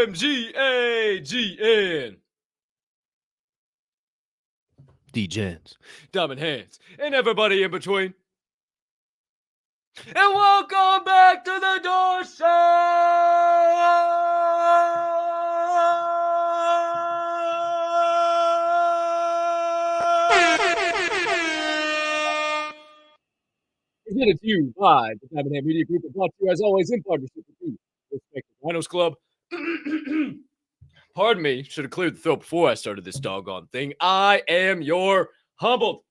GN Degens, Diamond Hands, and everybody in between. And welcome back to the Door Show! Presented to you by the Diamond Hand Media Group, and brought to you as always in partnership with the Respected Rhinos Club. Pardon me, should have cleared the throat before I started this doggone thing. I am your humbled,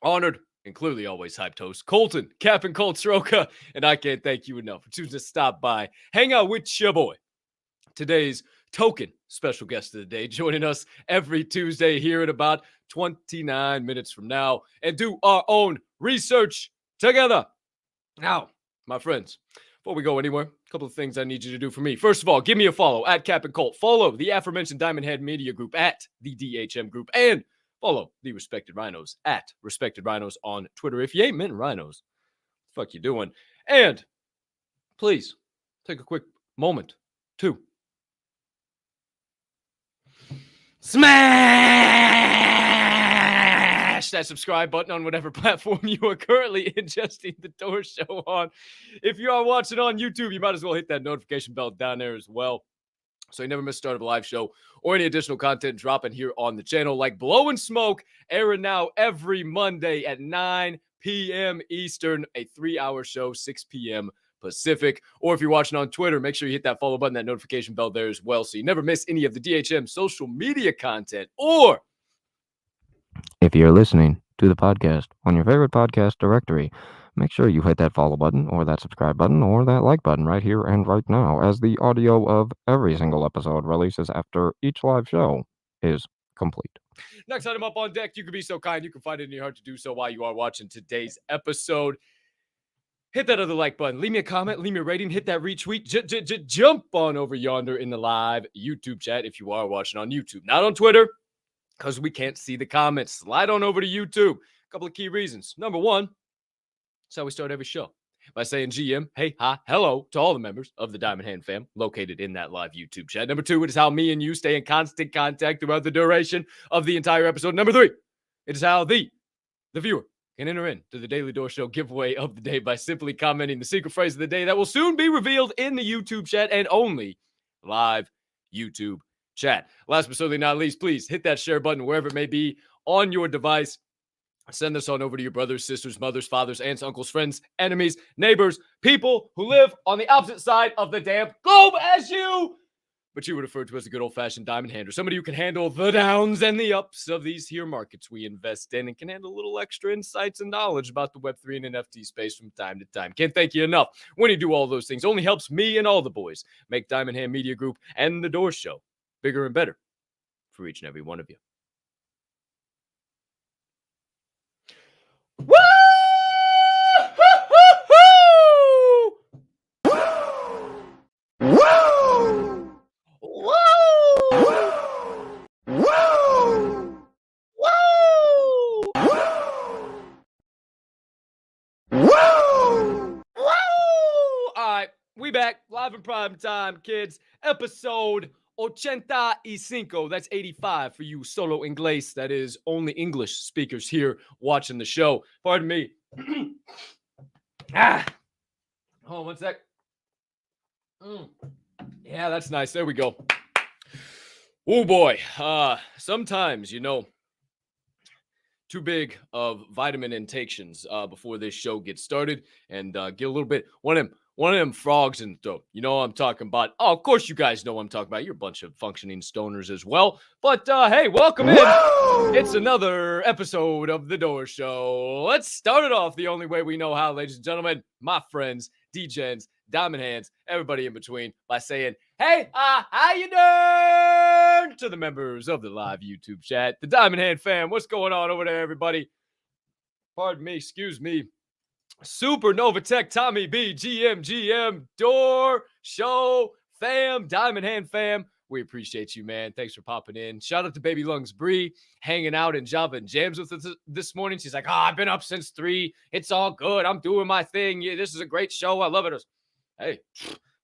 honored, and clearly always hyped host, Colton, Captain Colt Sroka, and I can't thank you enough for choosing to stop by, hang out with your boy. Today's Tokin, special guest of the day, joining us every Tuesday here at about 29 minutes from now, and do our own research together. Now, my friends, before we go anywhere, a couple of things I need you to do for me. First of all, give me a follow at Captain Colt. Follow the aforementioned Diamond Head Media Group at the DHM Group, and follow the Respected Rhinos at Respected Rhinos on Twitter. If you ain't minting rhinos, what the fuck you doing? And please take a quick moment to smash that subscribe button on whatever platform you are currently ingesting the Door Show on. If you are watching on YouTube, you might as well hit that notification bell down there as well, so you never miss the start of a live show or any additional content dropping here on the channel, like Blowing Smoke, airing now every Monday at 9 p.m. Eastern, a 3-hour show, 6 p.m. Pacific. Or if you're watching on Twitter, make sure you hit that follow button, that notification bell there as well, so you never miss any of the DHM social media content. Or if you're listening to the podcast on your favorite podcast directory, make sure you hit that follow button or that subscribe button or that like button right here and right now, as the audio of every single episode releases after each live show is complete. Next item up on deck, you can be so kind, you can find it in your heart to do so while you are watching today's episode. Hit that other like button, leave me a comment, leave me a rating, hit that retweet, jump on over yonder in the live YouTube chat if you are watching on YouTube, not on Twitter, because we can't see the comments. Slide on over to YouTube. A couple of key reasons. Number one, that's how we start every show, by saying GM, hey, hi, hello to all the members of the Diamond Hand fam located in that live YouTube chat. Number two, it is how me and you stay in constant contact throughout the duration of the entire episode. Number three, it is how the viewer can enter into the Daily Door Show giveaway of the day by simply commenting the secret phrase of the day that will soon be revealed in the YouTube chat and only live YouTube chat. Last but certainly not least, please hit that share button wherever it may be on your device. Send this on over to your brothers, sisters, mothers, fathers, aunts, uncles, friends, enemies, neighbors, people who live on the opposite side of the damn globe as you, but you would refer to as a good old-fashioned diamond hander, somebody who can handle the downs and the ups of these here markets we invest in and can handle a little extra insights and knowledge about the Web3 and NFT space from time to time. Can't thank you enough. When you do all those things, only helps me and all the boys make Diamond Hand Media Group and the Door Show bigger and better for each and every one of you. Woo! We back live in prime time, kids. Episode 85. That's 85 for you solo Inglés. That is only English speakers here watching the show. Pardon me. Hold on one sec. Yeah, that's nice. There we go. Oh boy. Sometimes, too big of vitamin intations before this show gets started, and get a little bit one of them frogs in the throat. You know what I'm talking about. Oh, of course you guys know what I'm talking about. You're a bunch of functioning stoners as well. But hey, welcome in. It's another episode of The Door Show. Let's start it off the only way we know how, ladies and gentlemen, my friends, D-Gens, Diamond Hands, everybody in between, by saying, hey, how you doing? To the members of the live YouTube chat, the Diamond Hand fam, what's going on over there, everybody? Pardon me, excuse me. Supernova Tech, Tommy B, GM, Door Show fam, Diamond Hand fam. We appreciate you, man. Thanks for popping in. Shout out to Baby Lungs Bree, hanging out in Java and Jams with us this morning. She's like, I've been up since 3. It's all good. I'm doing my thing. Yeah, this is a great show. I love it. Hey,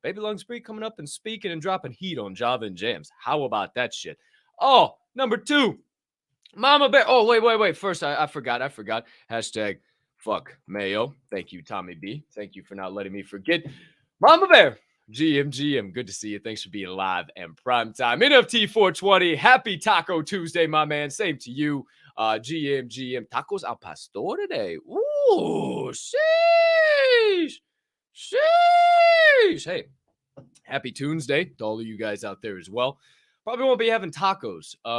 Baby Lung Spree coming up and speaking and dropping heat on Java and Jams. How about that shit? Oh, number 2, Mama Bear. Oh, wait. First, I forgot. Hashtag fuck Mayo. Thank you, Tommy B. Thank you for not letting me forget. Mama Bear. GM. Good to see you. Thanks for being live and prime time. NFT 420. Happy Taco Tuesday, my man. Same to you. GM. Tacos al pastor today. Ooh, sheesh. Hey, happy Tuesday to all of you guys out there as well. Probably won't be having tacos. But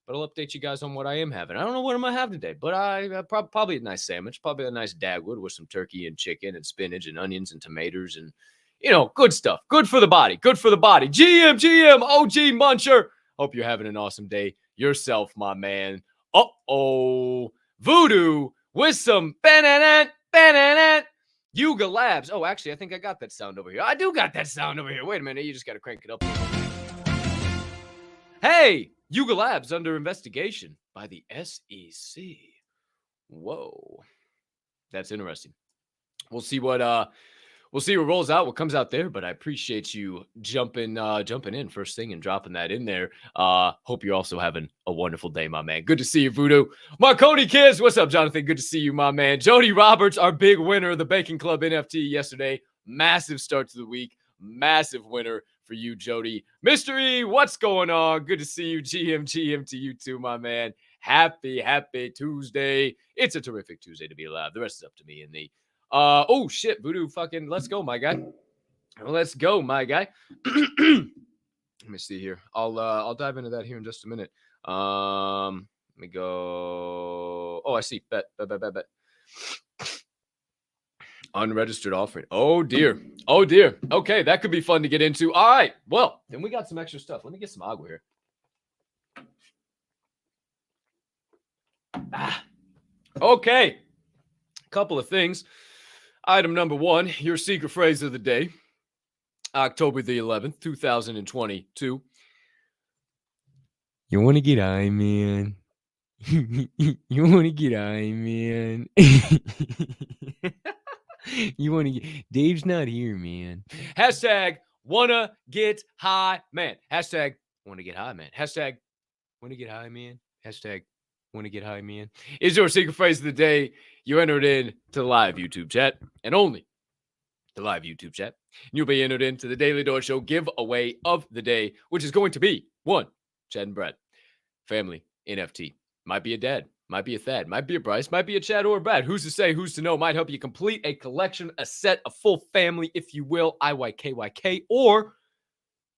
I'll update you guys on what I am having. I don't know what I'm going to have today, but I probably a nice sandwich, probably a nice Dagwood with some turkey and chicken and spinach and onions and tomatoes and, good stuff. Good for the body. GM, OG Muncher. Hope you're having an awesome day yourself, my man. Voodoo with some banana. Yuga Labs. Oh, actually, I think I got that sound over here. I do got that sound over here. Wait a minute. You just got to crank it up. Hey, Yuga Labs under investigation by the SEC. Whoa. That's interesting. We'll see what rolls out, what comes out there, but I appreciate you jumping in first thing and dropping that in there. Hope you're also having a wonderful day, my man. Good to see you, Voodoo. Marconi Kids, what's up, Jonathan? Good to see you, my man. Jody Roberts, our big winner of the Bacon Club NFT yesterday. Massive start to the week. Massive winner for you, Jody. Mystery, what's going on? Good to see you. GM to you too, my man. Happy Tuesday. It's a terrific Tuesday to be alive. The rest is up to me and the oh shit, Voodoo, fucking let's go, my guy. Let's go, my guy. Let me see here. I'll dive into that here in just a minute. Let me go. Oh, I see. Bet. Unregistered offering. Oh dear. Okay, that could be fun to get into. All right. Well, then we got some extra stuff. Let me get some agua here. Okay. Couple of things. Item number 1, your secret phrase of the day. October the 11th, 2022. You want to get high, man? You want to get high, man? You want to get... Dave's not here, man. Hashtag wanna get high, man. Hashtag wanna get high, man. Hashtag wanna get high, man. Hashtag wanna get high, man. Is your secret phrase of the day. You entered in to the live YouTube chat and only the live YouTube chat. You'll be entered into the Daily Door Show giveaway of the day, which is going to be 1, Chad and Brad. Family NFT. Might be a dad. Might be a Thad, might be a Bryce, might be a Chad or a Brad. Who's to say, who's to know? Might help you complete a collection, a set, a full family, if you will, IYKYK, or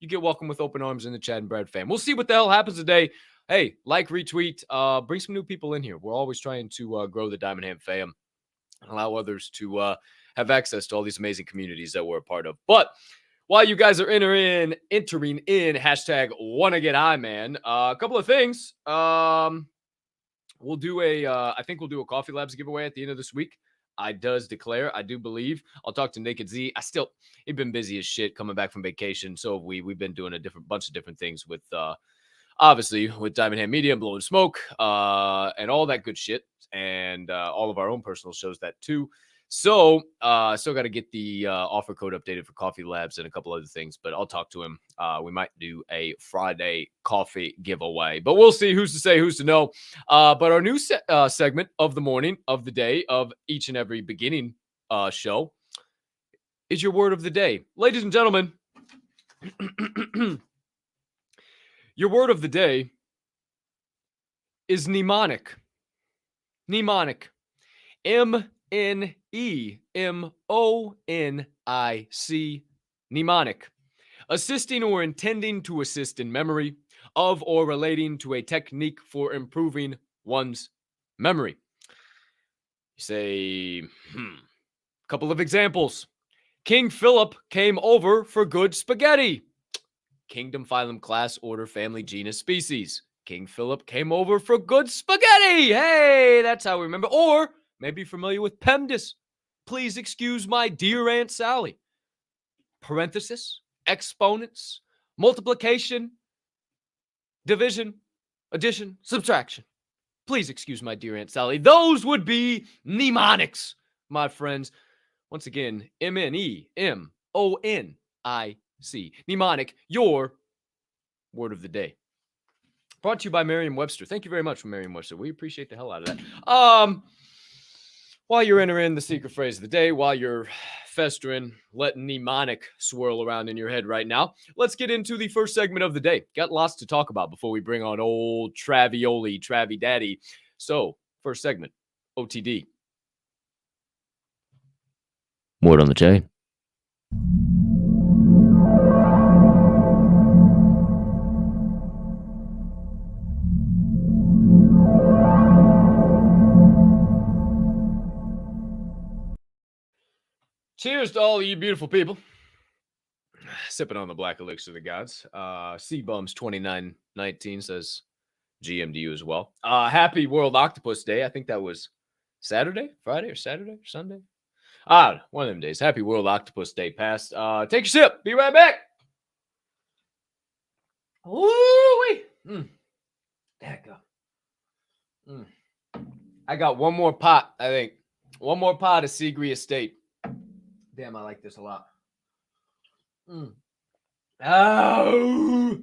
you get welcome with open arms in the Chad and Brad fam. We'll see what the hell happens today. Hey, like, retweet, bring some new people in here. We're always trying to grow the Diamond Ham fam and allow others to have access to all these amazing communities that we're a part of. But while you guys are entering in, hashtag wanna get high, man, a couple of things. We'll do I think we'll do a Coffee Labs giveaway at the end of this week. I do believe. I'll talk to Naked Z. He's been busy as shit coming back from vacation. So have we. We've been doing a bunch of different things with, obviously, with Diamond Hand Media and Blowing Smoke, and all that good shit. And all of our own personal shows that too. So, still got to get the offer code updated for Coffee Labs and a couple other things, but I'll talk to him. We might do a Friday coffee giveaway, but we'll see. Who's to say, who's to know? But our new segment of the morning, of the day, of each and every beginning show is your word of the day. Ladies and gentlemen, your word of the day is mnemonic. Mnemonic. M-N-E-M-O-N-I-C. Mnemonic. Assisting or intending to assist in memory of or relating to a technique for improving one's memory. You say, couple of examples. King Philip came over for good spaghetti. Kingdom, phylum, class, order, family, genus, species. King Philip came over for good spaghetti. Hey, that's how we remember. Or maybe familiar with PEMDAS. Please excuse my dear Aunt Sally. Parenthesis, exponents, multiplication, division, addition, subtraction. Please excuse my dear Aunt Sally. Those would be mnemonics, my friends. Once again, M-N-E-M-O-N-I-C. Mnemonic, your word of the day. Brought to you by Merriam-Webster. Thank you very much for Merriam-Webster. We appreciate the hell out of that. While you're entering the secret phrase of the day, while you're festering, letting mnemonic swirl around in your head right now, let's get into the first segment of the day. Got lots to talk about before we bring on old Travi Daddy. So, first segment, OTD. Word on the chain. Cheers to all of you beautiful people. Sipping on the black elixir of the gods. C-Bums 2919 says GM to you as well. Happy World Octopus Day. I think that was Friday or Sunday. One of them days. Happy World Octopus Day passed. Take a sip. Be right back. Ooh-wee. There you go. I got one more pot, I think. One more pot of Seagree Estate. Damn, I like this a lot. Oh. Oh.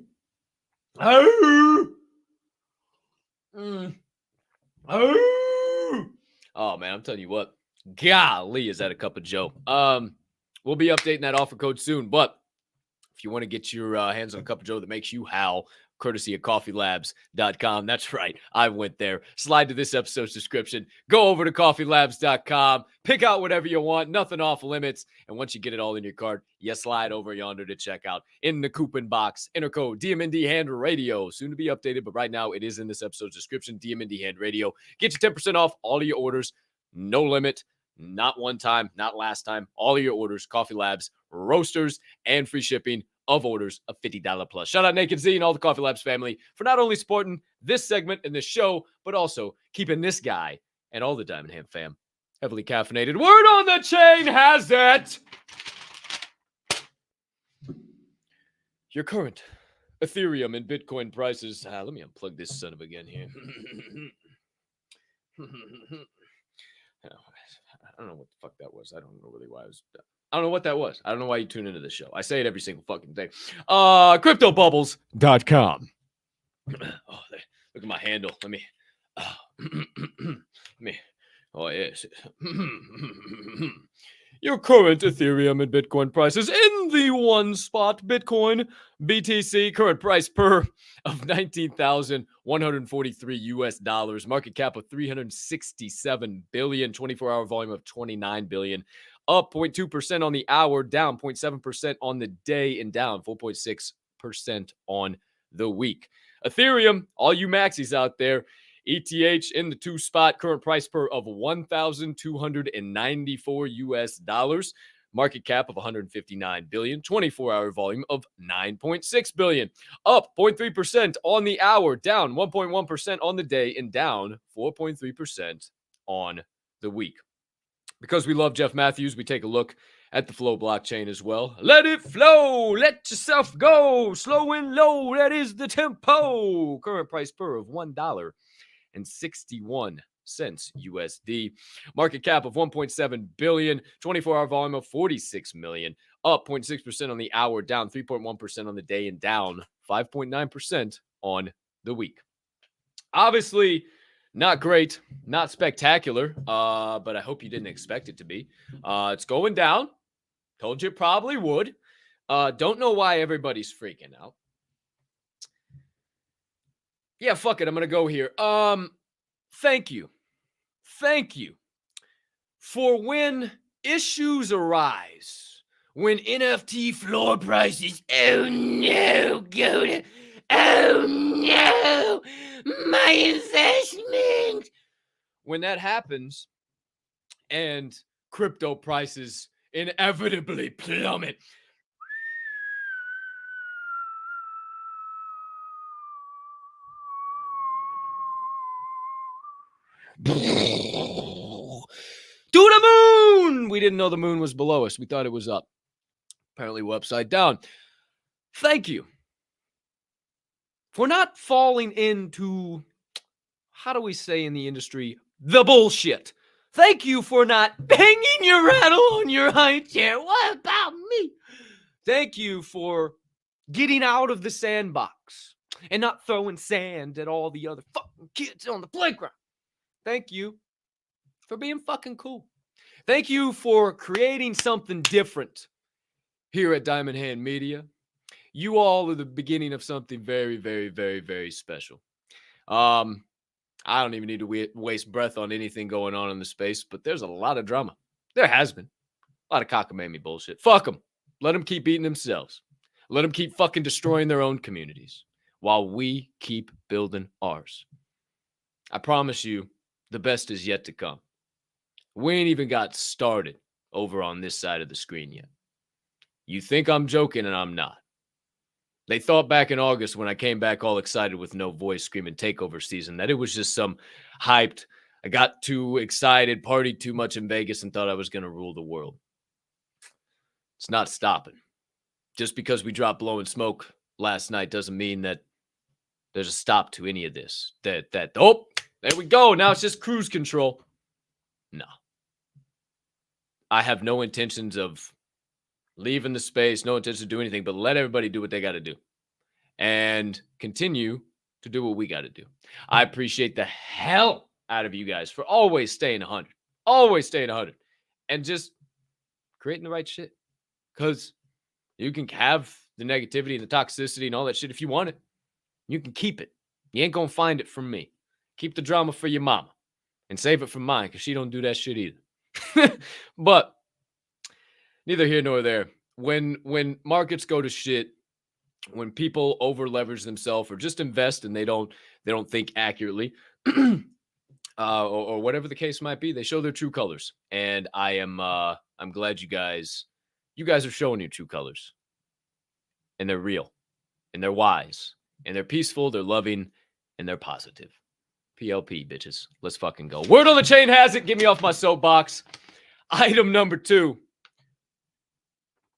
Oh, man, I'm telling you what. Golly, is that a cup of Joe? We'll be updating that offer code soon, but if you want to get your hands on a cup of Joe that makes you howl, courtesy of coffeelabs.com. That's right. I went there. Slide to this episode's description. Go over to coffeelabs.com. Pick out whatever you want. Nothing off limits. And once you get it all in your cart, you slide over yonder to check out. In the coupon box, enter code DMND Hand Radio. Soon to be updated, but right now it is in this episode's description. DMND Hand Radio. Get you 10% off all of your orders. No limit. Not one time. Not last time. All of your orders. Coffee Labs, roasters, and free shipping of orders of $50 plus. Shout out Naked Z and all the Coffee Labs family for not only supporting this segment and this show, but also keeping this guy and all the Diamond Hand fam heavily caffeinated. Word on the chain has it. Your current Ethereum and Bitcoin prices. Let me unplug this son of a gun here. I don't know what the fuck that was. I don't know really why I was... I don't know what that was. I don't know why you tune into this show. I say it every single fucking day. CryptoBubbles.com. Oh, look at my handle. Let me. Oh, yes. Your current Ethereum and Bitcoin prices in the one spot. Bitcoin, BTC, current price per of $19,143 US. Market cap of 367 billion. 24-hour volume of 29 billion. Up 0.2% on the hour, down 0.7% on the day, and down 4.6% on the week. Ethereum, all you maxis out there, ETH in the two spot, current price per of $1,294 US. Market cap of 159 billion, 24-hour volume of 9.6 billion. Up 0.3% on the hour, down 1.1% on the day, and down 4.3% on the week. Because we love Jeff Matthews, we take a look at the Flow blockchain as well. Let it flow. Let yourself go. Slow and low. That is the tempo. Current price per of $1.61 USD. Market cap of 1.7 billion. 24-hour volume of 46 million. Up 0.6% on the hour, down 3.1% on the day, and down 5.9% on the week. Obviously, not great, not spectacular, but I hope you didn't expect it to be. It's going down. Told you it probably would. Don't know why everybody's freaking out. Yeah, fuck it. I'm going to go here. Thank you for when issues arise, when NFT floor prices, oh no, my investment. When that happens and crypto prices inevitably plummet. To the moon! We didn't know the moon was below us. We thought it was up. Apparently we're upside down. Thank you for not falling into, how do we say in the industry, the bullshit. Thank you for not banging your rattle on your high chair. What about me? Thank you for getting out of the sandbox and not throwing sand at all the other fucking kids on the playground. Thank you for being fucking cool. Thank you for creating something different here at Diamond Hand Media. You all are the beginning of something very, very, very, very special. I don't even need to waste breath on anything going on in the space, but there's a lot of drama. There has been a lot of cockamamie bullshit. Fuck them. Let them keep beating themselves. Let them keep fucking destroying their own communities while we keep building ours. I promise you, the best is yet to come. We ain't even got started over on this side of the screen yet. You think I'm joking, and I'm not. They thought back in August when I came back all excited with no voice screaming takeover season that it was just some hyped, I got too excited, partied too much in Vegas and thought I was going to rule the world. It's not stopping. Just because we dropped Blowing Smoke last night doesn't mean that there's a stop to any of this. Oh, there we go. Now it's just cruise control. No. I have no intentions of leaving the space, no intention to do anything, but let everybody do what they got to do and continue to do what we got to do. I appreciate the hell out of you guys for always staying 100, and just creating the right shit, because you can have the negativity and the toxicity and all that shit if you want it. You can keep it. You ain't going to find it from me. Keep the drama for your mama and save it from mine, because she don't do that shit either. But neither here nor there. When markets go to shit, when people over leverage themselves or just invest and they don't think accurately, or whatever the case might be, they show their true colors. And I'm glad you guys are showing your true colors. And they're real, and they're wise, and they're peaceful, they're loving, and they're positive. PLP, bitches. Let's fucking go. Word on the chain has it. Get me off my soapbox. Item number 2.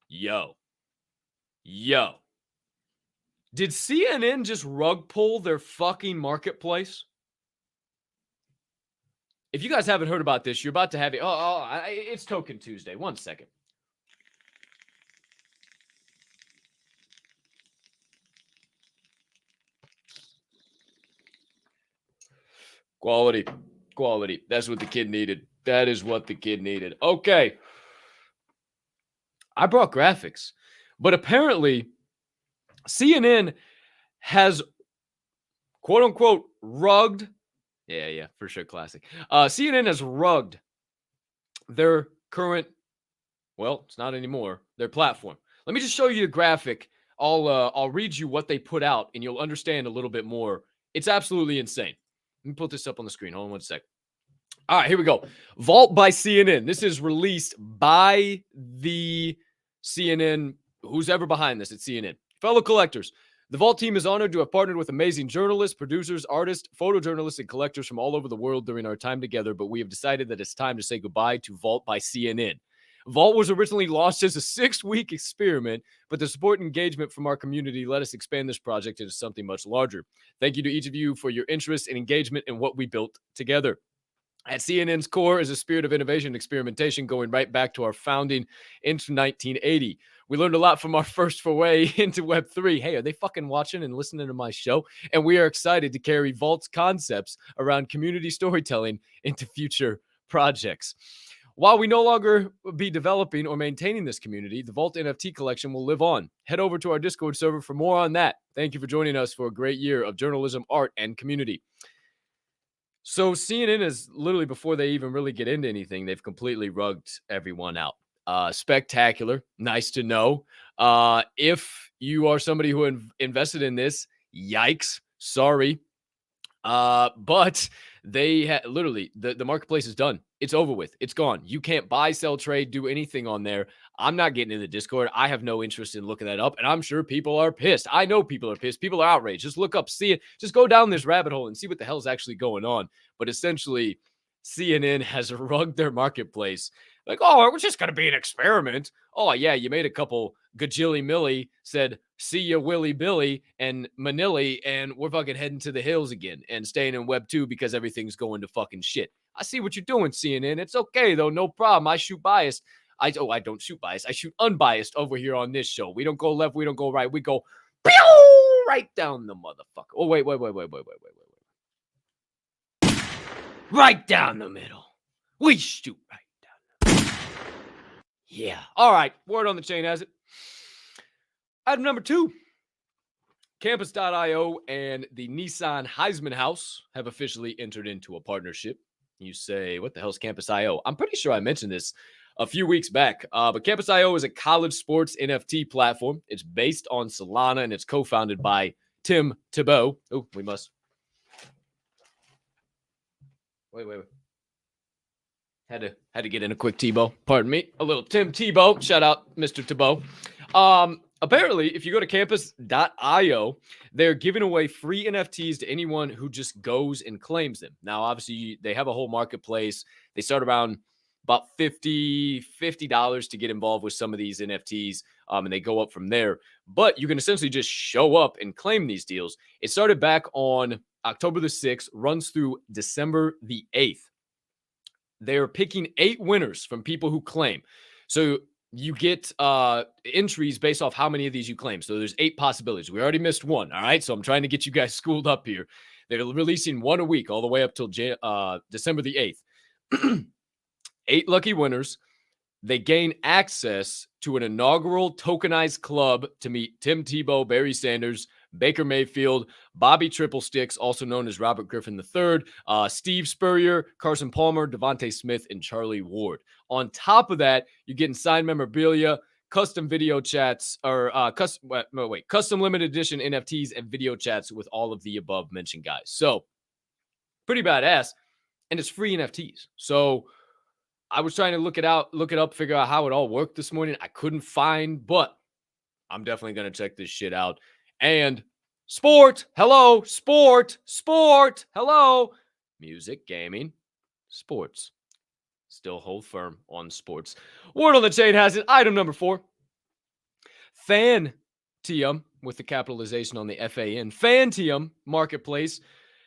Yo. Did CNN just rug pull their fucking marketplace? If you guys haven't heard about this, you're about to have it. It's Tokin Tuesday. 1 second. Quality. That's what the kid needed. That is what the kid needed. Okay. I brought graphics, but apparently CNN has quote unquote rugged. Yeah, for sure. Classic. CNN has rugged their current, well, it's not anymore, their platform. Let me just show you the graphic. I'll read you what they put out and you'll understand a little bit more. It's absolutely insane. Let me put this up on the screen. Hold on 1 second. All right, here we go. Vault by CNN. This is released by the CNN, who's ever behind this at CNN. Fellow collectors, the Vault team is honored to have partnered with amazing journalists, producers, artists, photojournalists, and collectors from all over the world during our time together, but we have decided that it's time to say goodbye to Vault by CNN. Vault was originally launched as a 6-week experiment, but the support and engagement from our community let us expand this project into something much larger. Thank you to each of you for your interest and engagement in what we built together. At CNN's core is a spirit of innovation and experimentation going right back to our founding in 1980. We learned a lot from our first foray into Web3. Hey, are they fucking watching and listening to my show? And we are excited to carry Vault's concepts around community storytelling into future projects. While we no longer be developing or maintaining this community, the Vault NFT collection will live on. Head over to our Discord server for more on that. Thank you for joining us for a great year of journalism, art, and community. So CNN is literally, before they even really get into anything, they've completely rugged everyone out. Spectacular. Nice to know. If you are somebody who invested in this, yikes. Sorry. But they literally, the marketplace is done. It's over with. It's gone. You can't buy, sell, trade, do anything on there. I'm not getting in the Discord. I have no interest in looking that up. And I'm sure people are pissed. I know people are pissed. People are outraged. Just look up, see it. Just go down this rabbit hole and see what the hell is actually going on. But essentially, CNN has rugged their marketplace. Like, oh, it was just going to be an experiment. Oh, yeah, you made a couple gajilly milli, said, see ya, Willy Billy and Manili, and we're fucking heading to the hills again and staying in Web 2 because everything's going to fucking shit. I see what you're doing, CNN. It's okay, though. No problem. I shoot bias. I don't shoot biased. I shoot unbiased over here on this show. We don't go left. We don't go right. We go pew, right down the motherfucker. Oh, wait. Right down the middle. We shoot right down the middle. Yeah. All right. Word on the chain has it. Item number 2. Campus.io and the Nissan Heisman House have officially entered into a partnership. You say, what the hell is Campus.io? I'm pretty sure I mentioned this a few weeks back, but Campus.io is a college sports NFT platform. It's based on Solana, and it's co-founded by Tim Tebow. Oh, we must. Wait. Had to get in a quick Tebow. Pardon me. A little Tim Tebow. Shout out, Mr. Tebow. Apparently, if you go to campus.io, they're giving away free NFTs to anyone who just goes and claims them. Now, obviously, they have a whole marketplace. They start around about $50 to get involved with some of these NFTs, and they go up from there. But you can essentially just show up and claim these deals. It started back on October the 6th, runs through December the 8th. They're picking 8 winners from people who claim. So you get entries based off how many of these you claim. So there's 8 possibilities. We already missed one. All right. So I'm trying to get you guys schooled up here. They're releasing one a week all the way up till December the 8th. 8 lucky winners. They gain access to an inaugural tokenized club to meet Tim Tebow, Barry Sanders, Baker Mayfield, Bobby Triplesticks, also known as Robert Griffin III, Steve Spurrier, Carson Palmer, Devontae Smith, and Charlie Ward. On top of that, you're getting signed memorabilia, custom video chats, or custom limited edition NFTs and video chats with all of the above mentioned guys. So pretty badass, and it's free NFTs. So I was trying to look it up, figure out how it all worked this morning. I couldn't find, but I'm definitely going to check this shit out. And sport, hello, sport, hello, music, gaming, sports. Still hold firm on sports. Word on the chain has it. Item number 4. Fantium, with the capitalization on the FAN. Fantium Marketplace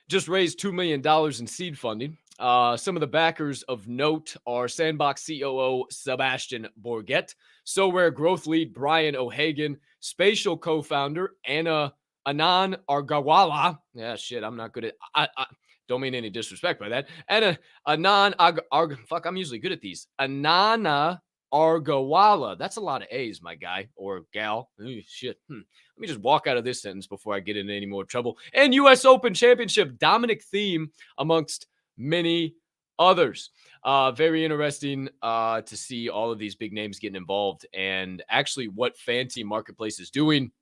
just raised $2 million in seed funding. Some of the backers of note are Sandbox COO Sebastian Bourget, SoRare growth lead Brian O'Hagan, Spatial co-founder Anna Anan Argawala. Yeah, shit, I'm not good at. I don't mean any disrespect by that. Anna Anan fuck, I'm usually good at these. Anana Argawala. That's a lot of A's, my guy or gal. Ooh, shit. Let me just walk out of this sentence before I get into any more trouble. And U.S. Open Championship Dominic Thiem amongst many others. Very interesting to see all of these big names getting involved. And actually what Fanteam Marketplace is doing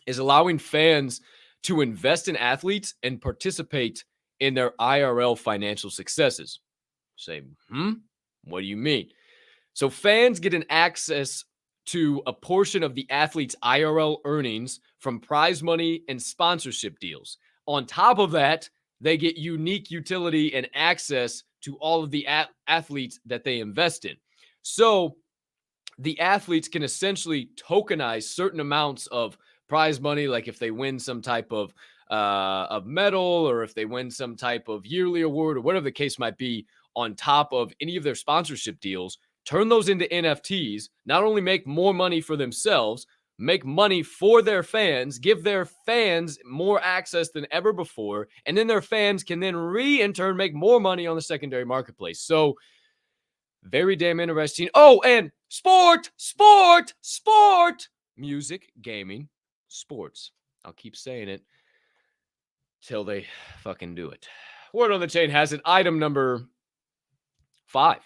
is allowing fans to invest in athletes and participate in their IRL financial successes. Say, what do you mean? So fans get an access to a portion of the athlete's IRL earnings from prize money and sponsorship deals. On top of that, they get unique utility and access to all of the athletes that they invest in. So the athletes can essentially tokenize certain amounts of prize money, like if they win some type of medal or if they win some type of yearly award or whatever the case might be, on top of any of their sponsorship deals, turn those into NFTs, not only make more money for themselves, make money for their fans, give their fans more access than ever before, and then their fans can then in turn make more money on the secondary marketplace. So very damn interesting. Oh, and sport, music, gaming, sports. I'll keep saying it till they fucking do it. Word on the chain has it. Item number 5.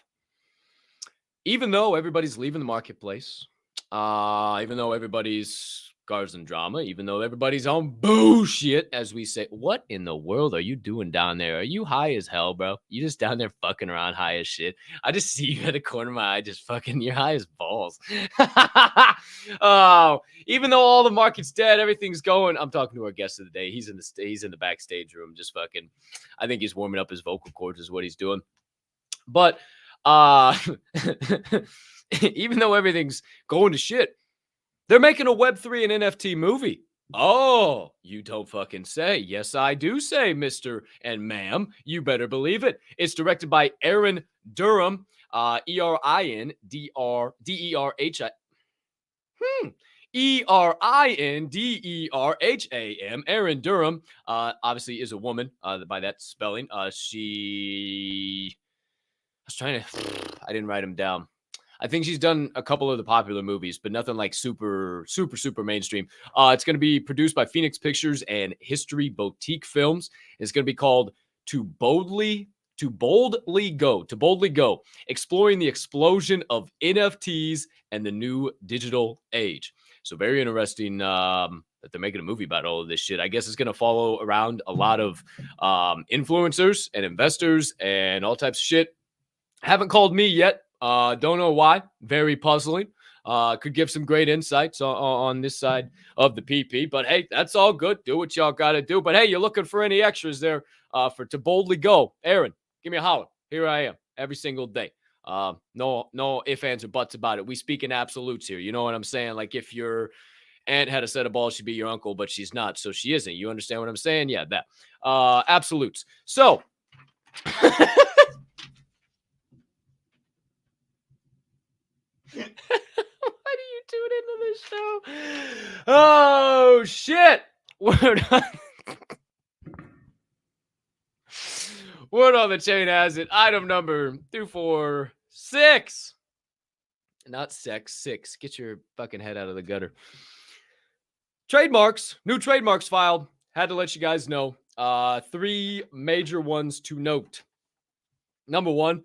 Even though everybody's leaving the marketplace, even though everybody's cars and drama, even though everybody's on bullshit, as we say, what in the world are you doing down there? Are you high as hell, bro? You just down there fucking around high as shit. I just see you at the corner of my eye, just fucking, you're high as balls. Oh, even though all the market's dead, everything's going. I'm talking to our guest of the day. He's in the backstage room, just fucking, I think he's warming up his vocal cords is what he's doing. But even though everything's going to shit, they're making a Web3 and NFT movie. Oh, you don't fucking say. Yes, I do say, Mr. and ma'am. You better believe it. It's directed by Aaron Durham. ERINDRDERHI. ERINDERHAM. Aaron Durham, obviously is a woman by that spelling. I was trying to, I didn't write them down. I think she's done a couple of the popular movies, but nothing like super mainstream. It's going to be produced by Phoenix Pictures and History Boutique Films. It's going to be called To Boldly Go, exploring the explosion of NFTs and the new digital age. So very interesting that they're making a movie about all of this shit. I guess it's going to follow around a lot of influencers and investors and all types of shit. Haven't called me yet. Don't know why. Very puzzling. Could give some great insights on this side of the PP. But hey, that's all good. Do what y'all got to do. But hey, you're looking for any extras there for To Boldly Go. Aaron, give me a holler. Here I am every single day. No ifs, ands, or buts about it. We speak in absolutes here. You know what I'm saying? Like if your aunt had a set of balls, she'd be your uncle, but she's not. So she isn't. You understand what I'm saying? Yeah, that. Absolutes. So. Why do you tune into this show? Oh, shit. Word on the chain has it. Item number 246. Not sex, 6. Get your fucking head out of the gutter. Trademarks. New trademarks filed. Had to let you guys know. 3 major ones to note. Number 1,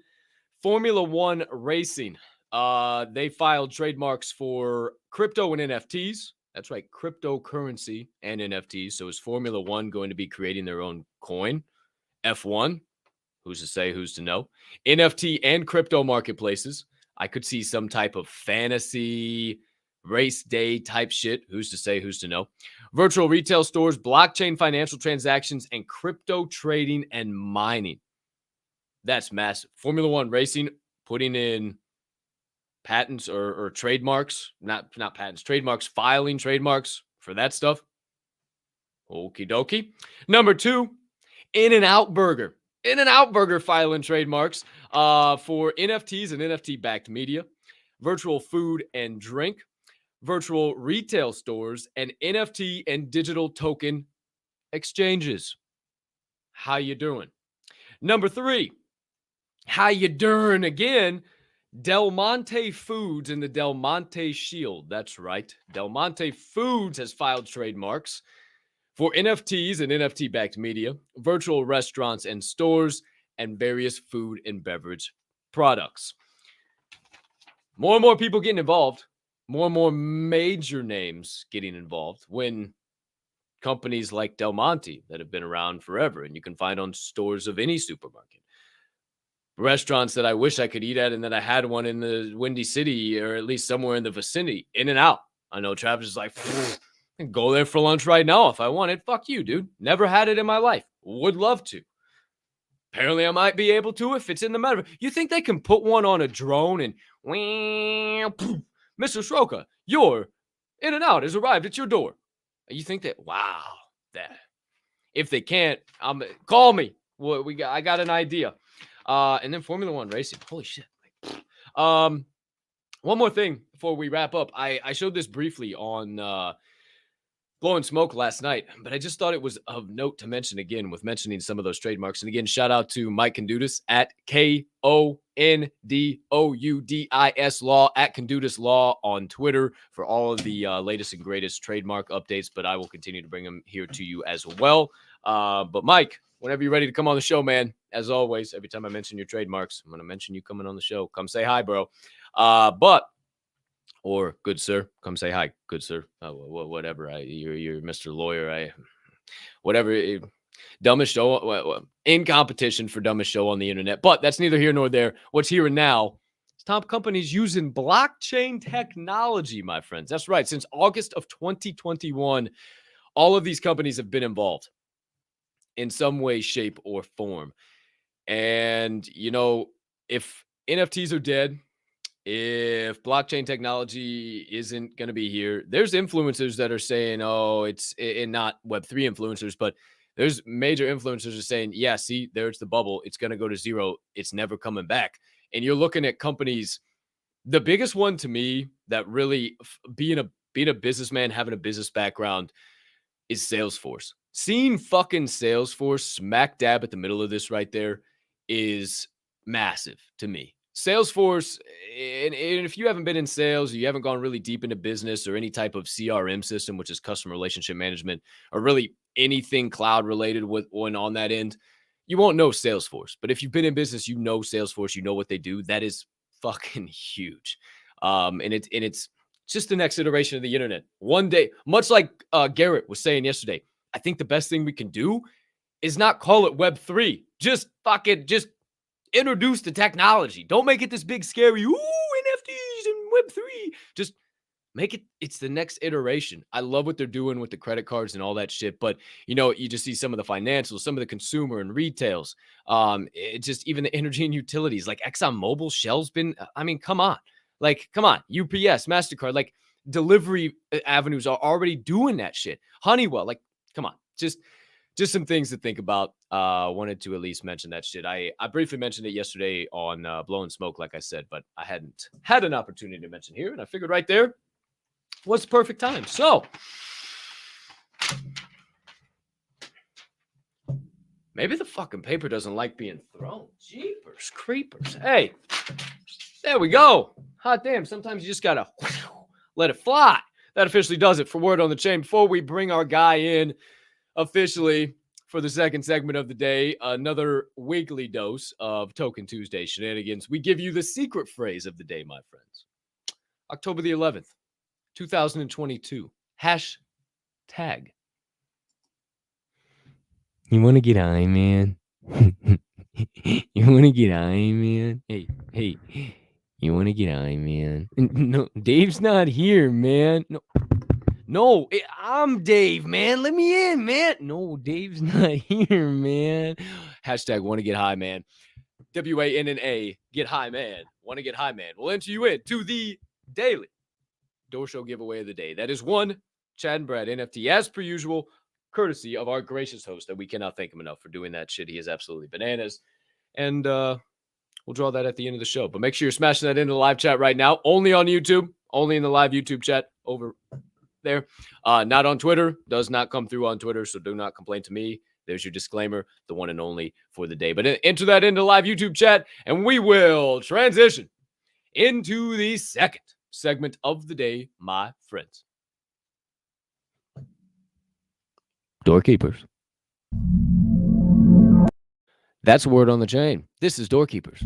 Formula One Racing. They filed trademarks for crypto and NFTs. That's right, cryptocurrency and NFTs. So is Formula One going to be creating their own coin? F1, who's to say, who's to know? NFT and crypto marketplaces. I could see some type of fantasy race day type shit. Who's to say, who's to know? Virtual retail stores, blockchain financial transactions, and crypto trading and mining. That's massive. Formula One Racing putting in patents or trademarks, not patents, trademarks, filing trademarks for that stuff. Okie dokie. Number 2, In-N-Out Burger. In-N-Out Burger filing trademarks for NFTs and NFT-backed media, virtual food and drink, virtual retail stores, and NFT and digital token exchanges. How you doing? Number 3, how you doing again? Del Monte Foods and the Del Monte Shield. That's right. Del Monte Foods has filed trademarks for NFTs and NFT-backed media, virtual restaurants and stores, and various food and beverage products. More and more people getting involved. More and more major names getting involved when companies like Del Monte that have been around forever and you can find on stores of any supermarket. Restaurants that I wish I could eat at and that I had one in the Windy City or at least somewhere in the vicinity. In-N-Out. I know Travis is like, I can go there for lunch right now if I wanted. Fuck you, dude. Never had it in my life. Would love to. Apparently I might be able to if it's in the metaverse. You think they can put one on a drone and Mr. Sroka, your In-N-Out has arrived at your door. You think that, wow, that if they can't, call me. Well, I got an idea. And then Formula One Racing. Holy shit. One more thing before we wrap up. I showed this briefly on Blowing Smoke last night, but I just thought it was of note to mention again with mentioning some of those trademarks. And again, shout out to Mike Kondudis at KONDOUDIS Law, at Kondudis Law on Twitter for all of the latest and greatest trademark updates, but I will continue to bring them here to you as well. But Mike, whenever you're ready to come on the show, man, as always, every time I mention your trademarks, I'm going to mention you coming on the show. Come say hi, bro. Or good sir, come say hi, good sir. Whatever. You're Mr. Lawyer. Whatever. Dumbest show in competition for dumbest show on the internet. But that's neither here nor there. What's here and now is top companies using blockchain technology, my friends. That's right. Since August of 2021, all of these companies have been involved in some way, shape, or form. And, you know, if NFTs are dead, if blockchain technology isn't going to be here, there's influencers that are saying, oh, it's not Web3 influencers, but there's major influencers are saying, yeah, see, there's the bubble. It's going to go to zero. It's never coming back. and you're looking at companies. The biggest one to me that really being a businessman, having a business background, is Salesforce. Seeing fucking Salesforce smack dab at the middle of this right there is massive to me. Salesforce, and if you haven't been in sales, you haven't gone really deep into business or any type of CRM system, which is customer relationship management, or really anything cloud related with one on that end, you won't know Salesforce. But if you've been in business, you know Salesforce, you know what they do. That is fucking huge. And it's just the next iteration of the internet. One day, much like Garrett was saying yesterday, I think the best thing we can do is not call it Web3. Just introduce the technology. Don't make it this big scary, ooh, NFTs and Web3. Just make it's the next iteration. I love what they're doing with the credit cards and all that shit. But, you just see some of the financials, some of the consumer and retails. It just even the energy and utilities, like ExxonMobil, Shell's been, come on. UPS, MasterCard, like delivery avenues are already doing that shit. Honeywell, like, come on. Just some things to think about. Wanted to at least mention that shit. I briefly mentioned it yesterday on Blowing Smoke, like I said, but I hadn't had an opportunity to mention here. And I figured right there was the perfect time. So maybe the fucking paper doesn't like being thrown. Jeepers creepers. Hey, there we go. Hot damn. Sometimes you just got to let it fly. That officially does it for Word on the Chain. Before we bring our guy in officially for the second segment of the day, another weekly dose of Tokin Tuesday shenanigans, we give you the secret phrase of the day, my friends. October the 11th, 2022. Hashtag. You want to get high, man? You want to get high, man? Hey. You want to get high, man? No, Dave's not here, man. No, I'm Dave, man. Let me in, man. No, Dave's not here, man. Hashtag want to get high, man. WANNA, get high, man. Want to get high, man. We'll enter you in to the daily Door Show giveaway of the day. That is one Chad and Brad NFT, as per usual, courtesy of our gracious host that we cannot thank him enough for doing that shit. He is absolutely bananas. And we'll draw that at the end of the show. But make sure you're smashing that into the live chat right now. Only on YouTube. Only in the live YouTube chat over there. Not on Twitter. Does not come through on Twitter, so do not complain to me. There's your disclaimer, the one and only for the day. But enter that into the live YouTube chat, and we will transition into the second segment of the day, my friends. DOORkeepers. That's Word on the Chain. This is DOORkeepers.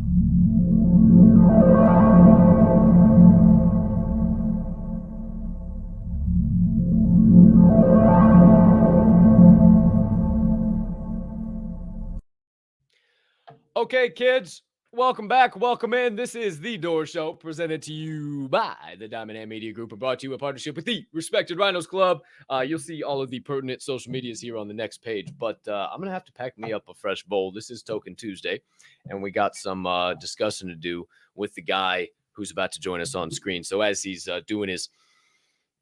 Okay, kids, welcome back. Welcome in. This is The Door Show, presented to you by the Diamond Hand Media Group and brought to you in partnership with the Respected Rhinos Club. You'll see all of the pertinent social medias here on the next page, but I'm going to have to pack me up a fresh bowl. This is Tokin Tuesday, and we got some discussion to do with the guy who's about to join us on screen. So as he's doing his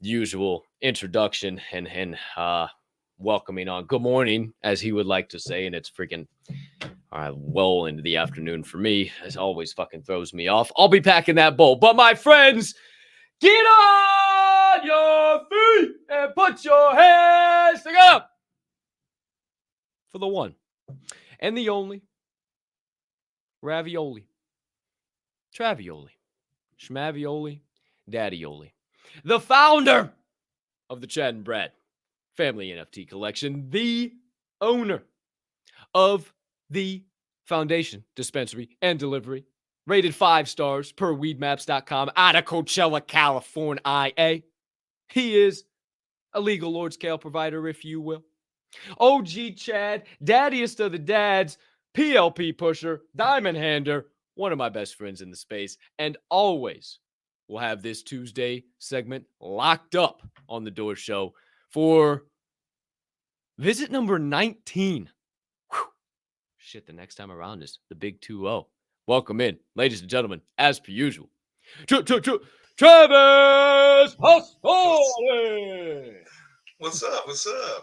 usual introduction and welcoming on good morning, as he would like to say, and it's freaking well into the afternoon for me, as always fucking throws me off. I'll be packing that bowl. But my friends, get on your feet and put your hands together for the one and the only ravioli, travioli, schmavioli, daddioli, the founder of the Chad and Brad Family NFT Collection, the owner of the Foundation Dispensary and Delivery, rated 5 stars per weedmaps.com out of Coachella, California. He is a legal Lord's Kale provider, if you will. OG Chad, daddiest of the dads, PLP pusher, diamond hander, one of my best friends in the space, and always will have this Tuesday segment locked up on the Door Show for visit number 19. Shit, the next time around is the big 2-0. Welcome in, ladies and gentlemen, as per usual, Travis Hostole. What's up?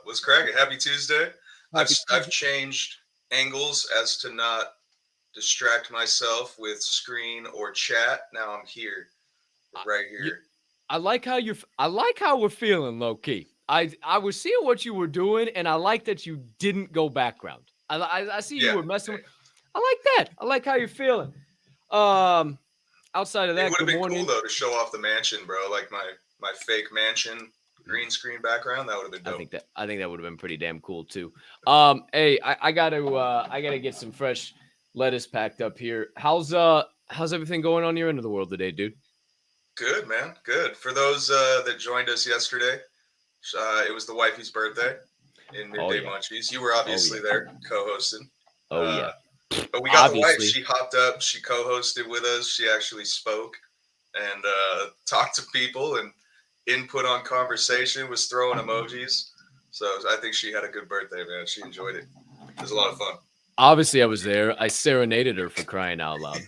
What's cracking? Happy Tuesday. I've changed angles as to not distract myself with screen or chat. Now I'm here, right here. I like how we're feeling, low key. I was seeing what you were doing, and I like that you didn't go background. I see you were messing with. I like that. I like how you're feeling. Outside of that, it would have good been morning. cool though to show off the mansion, bro. Like my fake mansion green screen background. That would have been dope. I think that would have been pretty damn cool too. Hey, I gotta get some fresh lettuce packed up here. How's everything going on your end of the world today, dude? Good, man. Good. For those that joined us yesterday, it was the wifey's birthday in Midday Munchies. You were obviously there co-hosting. Oh yeah. But we got the wife. She hopped up. She co-hosted with us. She actually spoke and talked to people and input on conversation, was throwing emojis. So I think she had a good birthday, man. She enjoyed it. It was a lot of fun. Obviously, I was there. I serenaded her, for crying out loud.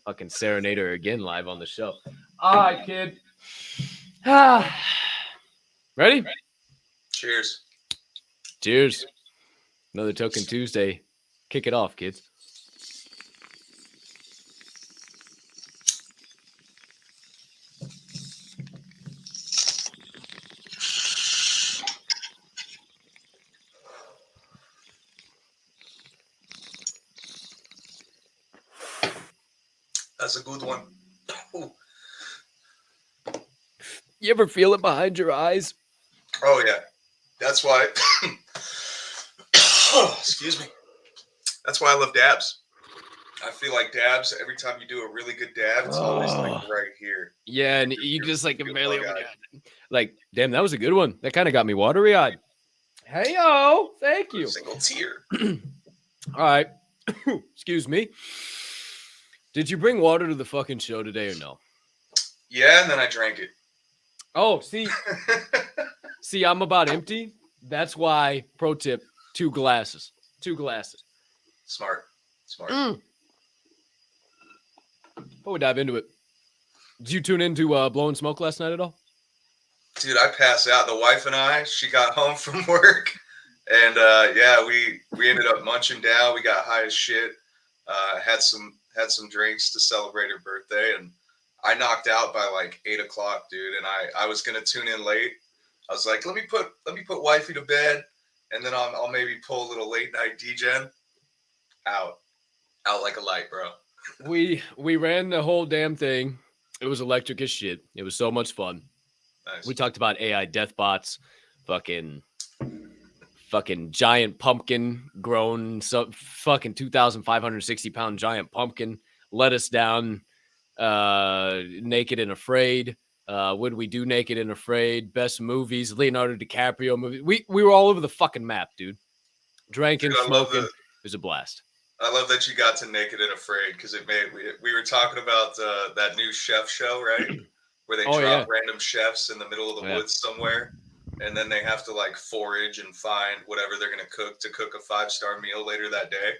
Fucking serenade her again live on the show. All right, kid. Ready? Cheers. Cheers. Another Tokin Tuesday. Kick it off, kids. That's a good one. Ooh. You ever feel it behind your eyes? Oh, yeah. That's why. Excuse me. That's why I love dabs. I feel like dabs, every time you do a really good dab, it's always like right here. Yeah, and you just like barely like, damn, that was a good one. That kind of got me watery eyed. Hey, yo, thank you. Single tear. All right. Excuse me. Did you bring water to the fucking show today or no? Yeah, and then I drank it. Oh, see, I'm about empty. That's why, pro tip, 2 glasses. 2 glasses. Smart. Before we dive into it, did you tune into Blowing Smoke last night at all? Dude, I passed out. The wife and I, she got home from work, and we ended up munching down. We got high as shit. Had some drinks to celebrate her birthday, and I knocked out by like 8 o'clock, dude. And I was gonna tune in late. I was like, let me put wifey to bed, and then I'll maybe pull a little late night DGen. Out like a light, bro. We ran the whole damn thing. It was electric as shit. It was so much fun. Nice. We talked about AI death bots, fucking giant pumpkin grown, fucking 2,560 pound giant pumpkin let us down, Naked and Afraid. Would we do Naked and Afraid? Best movies, Leonardo DiCaprio movie. We were all over the fucking map, dude. Drinking, smoking. It was a blast. I love that you got to Naked and Afraid because we were talking about that new chef show, right? Where they drop random chefs in the middle of the woods somewhere, and then they have to like forage and find whatever they're gonna cook to cook a 5-star meal later that day.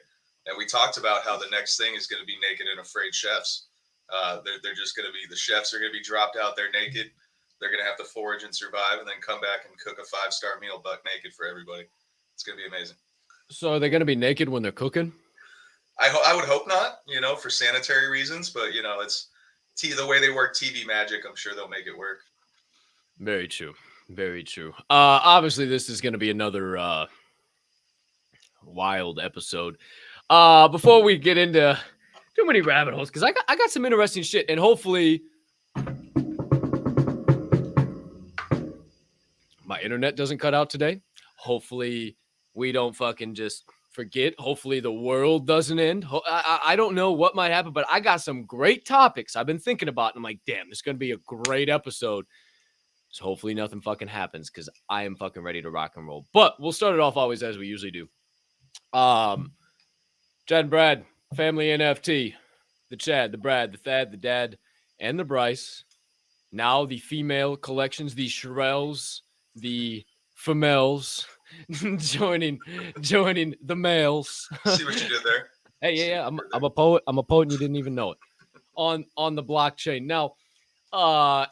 And we talked about how the next thing is gonna be Naked and Afraid chefs. They're just gonna be, the chefs are gonna be dropped out there naked. They're gonna have to forage and survive, and then come back and cook a 5-star meal buck naked for everybody. It's gonna be amazing. So are they gonna be naked when they're cooking? I would hope not, for sanitary reasons, but it's the way they work TV magic. I'm sure they'll make it work. Very true. Very true. Obviously this is going to be another wild episode. Before we get into too many rabbit holes, because I got some interesting shit, and hopefully my internet doesn't cut out today. Hopefully we don't fucking just forget. Hopefully the world doesn't end. I don't know what might happen, but I got some great topics I've been thinking about, and I'm like, damn, this is going to be a great episode. So hopefully nothing fucking happens, because I am fucking ready to rock and roll. But we'll start it off always as we usually do. Chad and Brad, family NFT, the Chad, the Brad, the Thad, the Dad, and the Bryce. Now the female collections, the Shrells, the females, joining the males. See what you did there? Hey, yeah, I'm a poet. I'm a poet, and you didn't even know it. On the blockchain. Now,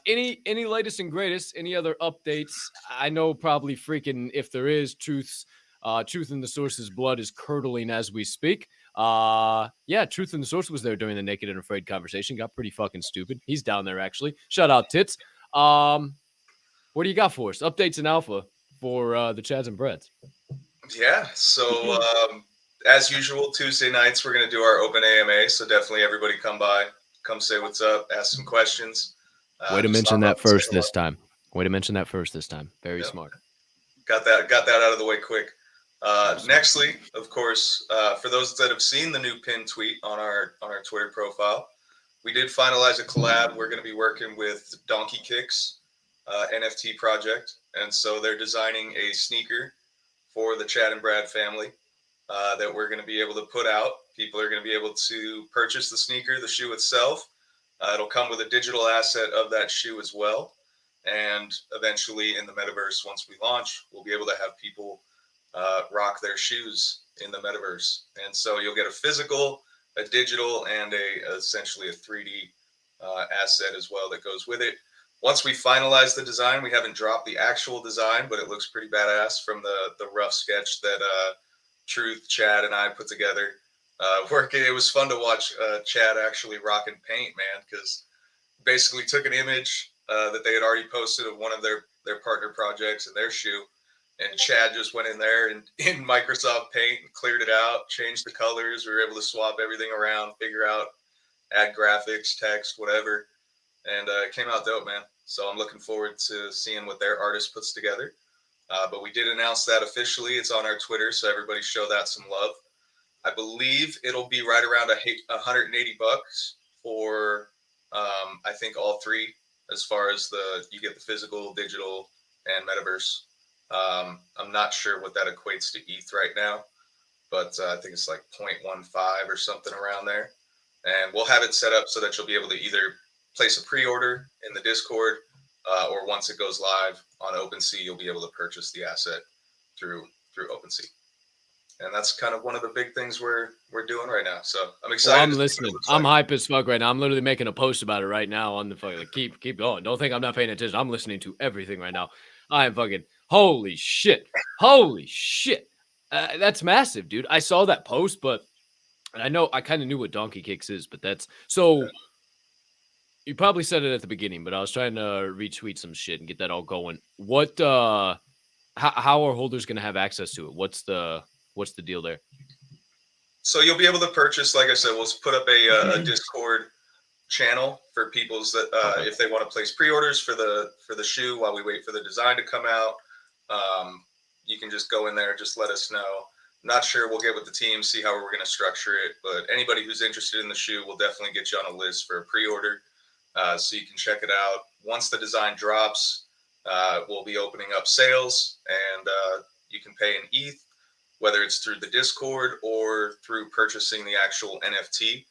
any latest and greatest? Any other updates? I know probably freaking, if there is, truth in the source's blood is curdling as we speak. Yeah, Truth and the Source was there during the Naked and Afraid conversation. Got pretty fucking stupid. He's down there actually. Shout out Tits. What do you got for us? Updates in alpha for the Chads and Breads. Yeah, so as usual, Tuesday nights we're gonna do our open AMA. So definitely everybody come by, come say what's up, ask some questions. Way to mention that first this time. Way to mention that first this time. Very smart. Got that out of the way quick. Nextly, of course, for those that have seen the new pin tweet on our Twitter profile, we did finalize a collab. We're going to be working with DOORkeepers NFT project, and so they're designing a sneaker for the Chad and Brad family that we're going to be able to put out. People are going to be able to purchase the sneaker, the shoe itself. It'll come with a digital asset of that shoe as well. And eventually in the metaverse, once we launch, we'll be able to have people rock their shoes in the metaverse. And so you'll get a physical, a digital, and essentially a 3D asset as well that goes with it. Once we finalize the design, we haven't dropped the actual design, but it looks pretty badass from the rough sketch that Truth, Chad, and I put together. It was fun to watch Chad actually rocking paint, man, because basically took an image that they had already posted of one of their partner projects and their shoe, and Chad just went in there and in Microsoft Paint and cleared it out, changed the colors. We were able to swap everything around, figure out, add graphics, text, whatever, and it came out dope, man. So I'm looking forward to seeing what their artist puts together. But we did announce that officially. It's on our Twitter, so everybody show that some love. I believe it'll be right around $180 for I think all three, as far as you get the physical, digital, and metaverse. I'm not sure what that equates to ETH right now, but I think it's like 0.15 or something around there. And we'll have it set up so that you'll be able to either place a pre-order in the Discord, or once it goes live on OpenSea, you'll be able to purchase the asset through OpenSea. And that's kind of one of the big things we're doing right now. So I'm excited. Well, I'm listening. I'm hype as fuck right now. I'm literally making a post about it right now on the fucking. Like, keep going. Don't think I'm not paying attention. I'm listening to everything right now. I am fucking holy shit. That's massive, dude. I saw that post, but I know I kind of knew what DOORkeepers is, but that's so. You probably said it at the beginning, but I was trying to retweet some shit and get that all going. What? How are holders going to have access to it? What's the deal there? So you'll be able to purchase, like I said, we'll put up a Discord channel for people's that if they want to place pre-orders for the shoe while we wait for the design to come out. You can just go in there, just let us know. I'm not sure, we'll get with the team, see how we're going to structure it, but anybody who's interested in the shoe will definitely get you on a list for a pre-order, so you can check it out. Once the design drops, we'll be opening up sales, and you can pay in ETH, whether it's through the Discord or through purchasing the actual NFT.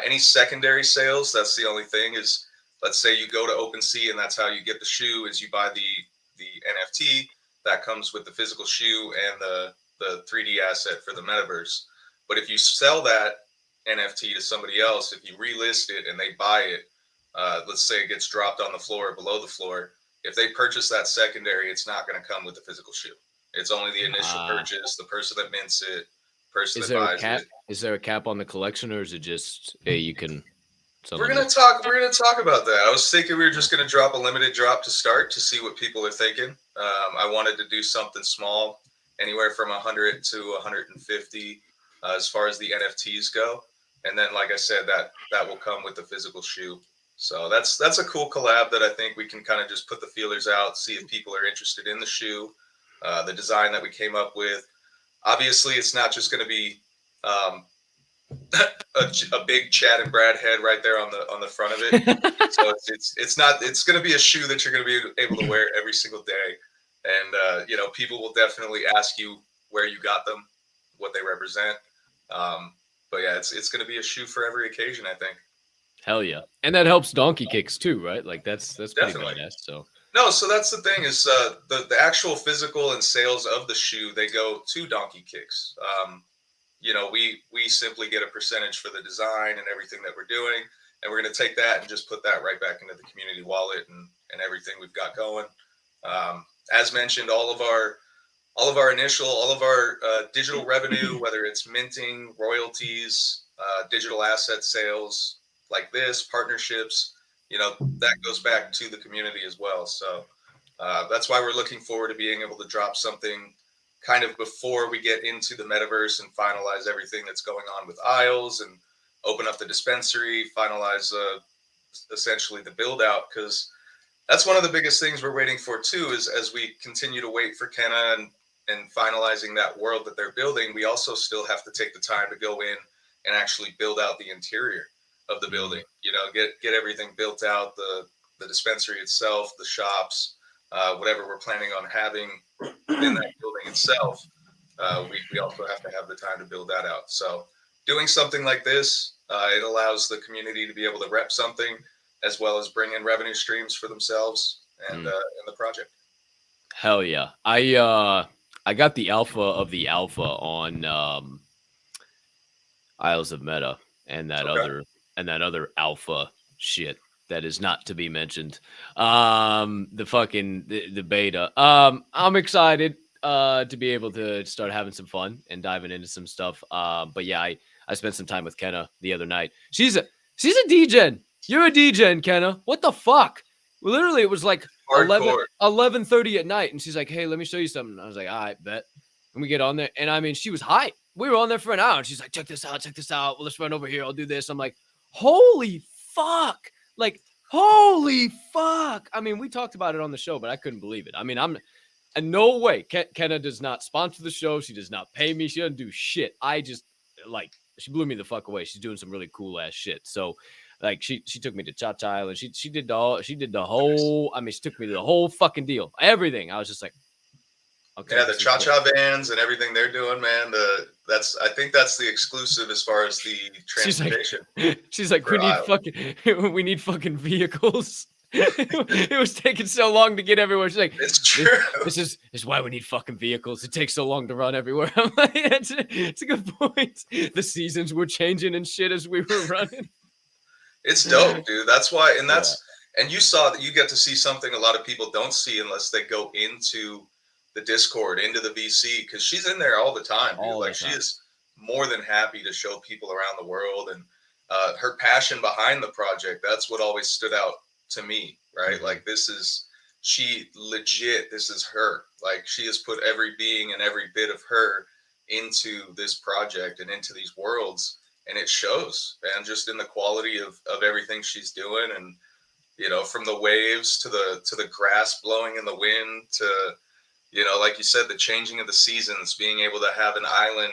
Any secondary sales, that's the only thing is, let's say you go to OpenSea and that's how you get the shoe, is you buy the NFT that comes with the physical shoe and the 3D asset for the metaverse. But if you sell that NFT to somebody else, if you relist it and they buy it, let's say it gets dropped on the floor or below the floor, if they purchase that secondary, it's not going to come with the physical shoe. It's only the initial purchase, the person that mints it, person that buys it. Is there a cap on the collection, or is it just, hey, you can? We're gonna talk about that. I was thinking we were just gonna drop a limited drop to start to see what people are thinking. I wanted to do something small, anywhere from 100 to 150, as far as the NFTs go. And then, like I said, that will come with the physical shoe. So that's a cool collab that I think we can kind of just put the feelers out, see if people are interested in the shoe. The design that we came up with. Obviously, it's not just going to be a big Chad and Brad head right there on the front of it. So it's going to be a shoe that you're going to be able to wear every single day. And people will definitely ask you where you got them, what they represent. But yeah, it's going to be a shoe for every occasion, I think. Hell yeah, and that helps DOORkeepers too, right? Like that's pretty badass. So. No, so that's the thing is the actual physical and sales of the shoe, they go to DOORkeepers. We simply get a percentage for the design and everything that we're doing, and we're going to take that and just put that right back into the community wallet and everything we've got going. As mentioned, all of our all of our digital revenue, whether it's minting, royalties, digital asset sales like this, partnerships, that goes back to the community as well. So that's why we're looking forward to being able to drop something kind of before we get into the metaverse and finalize everything that's going on with Isles and open up the dispensary, finalize essentially the build out, because that's one of the biggest things we're waiting for too, is as we continue to wait for Kenna and finalizing that world that they're building, we also still have to take the time to go in and actually build out the interior of the building, get everything built out, the dispensary itself, the shops, whatever we're planning on having within that building itself. We also have to have the time to build that out. So doing something like this, it allows the community to be able to rep something as well as bring in revenue streams for themselves and the project. Hell yeah. I got the alpha of the alpha on Isles of Meta and that other alpha shit that is not to be mentioned. The beta. I'm excited to be able to start having some fun and diving into some stuff. But yeah, I spent some time with Kenna the other night. She's a DGen. You're a DGen, Kenna. What the fuck? Literally, it was like 11:30 at night, and she's like, "Hey, let me show you something." I was like, "All right, bet." And we get on there, and I mean, she was hyped. We were on there for an hour, and she's like, "Check this out, check this out. Well, let's run over here. I'll do this." I'm like, "Holy fuck!" Like, holy fuck. I mean, we talked about it on the show, but I couldn't believe it. I mean, in no way. Kenna does not sponsor the show. She does not pay me. She doesn't do shit. I just, she blew me the fuck away. She's doing some really cool ass shit. So, she took me to Cha-Cha Island. She did the whole, I mean, she took me to the whole fucking deal. Everything. I was just like, okay. Yeah, the Cha-Cha vans and everything they're doing, man. I think that's the exclusive as far as the transportation. She's like, we need fucking vehicles. It was taking so long to get everywhere. She's like, it's true. This is why we need fucking vehicles. It takes so long to run everywhere. I'm like, it's a good point. The seasons were changing and shit as we were running. It's dope, dude. That's why, and you saw that you get to see something a lot of people don't see unless they go into the Discord, into the VC, because she's in there all the time, dude. She is more than happy to show people around the world, and her passion behind the project, that's what always stood out to me, right? Mm-hmm. Like, this is her. Like, she has put every being and every bit of her into this project and into these worlds, and it shows, man, just in the quality of everything she's doing. And from the waves to the grass blowing in the wind to like you said, the changing of the seasons, being able to have an island,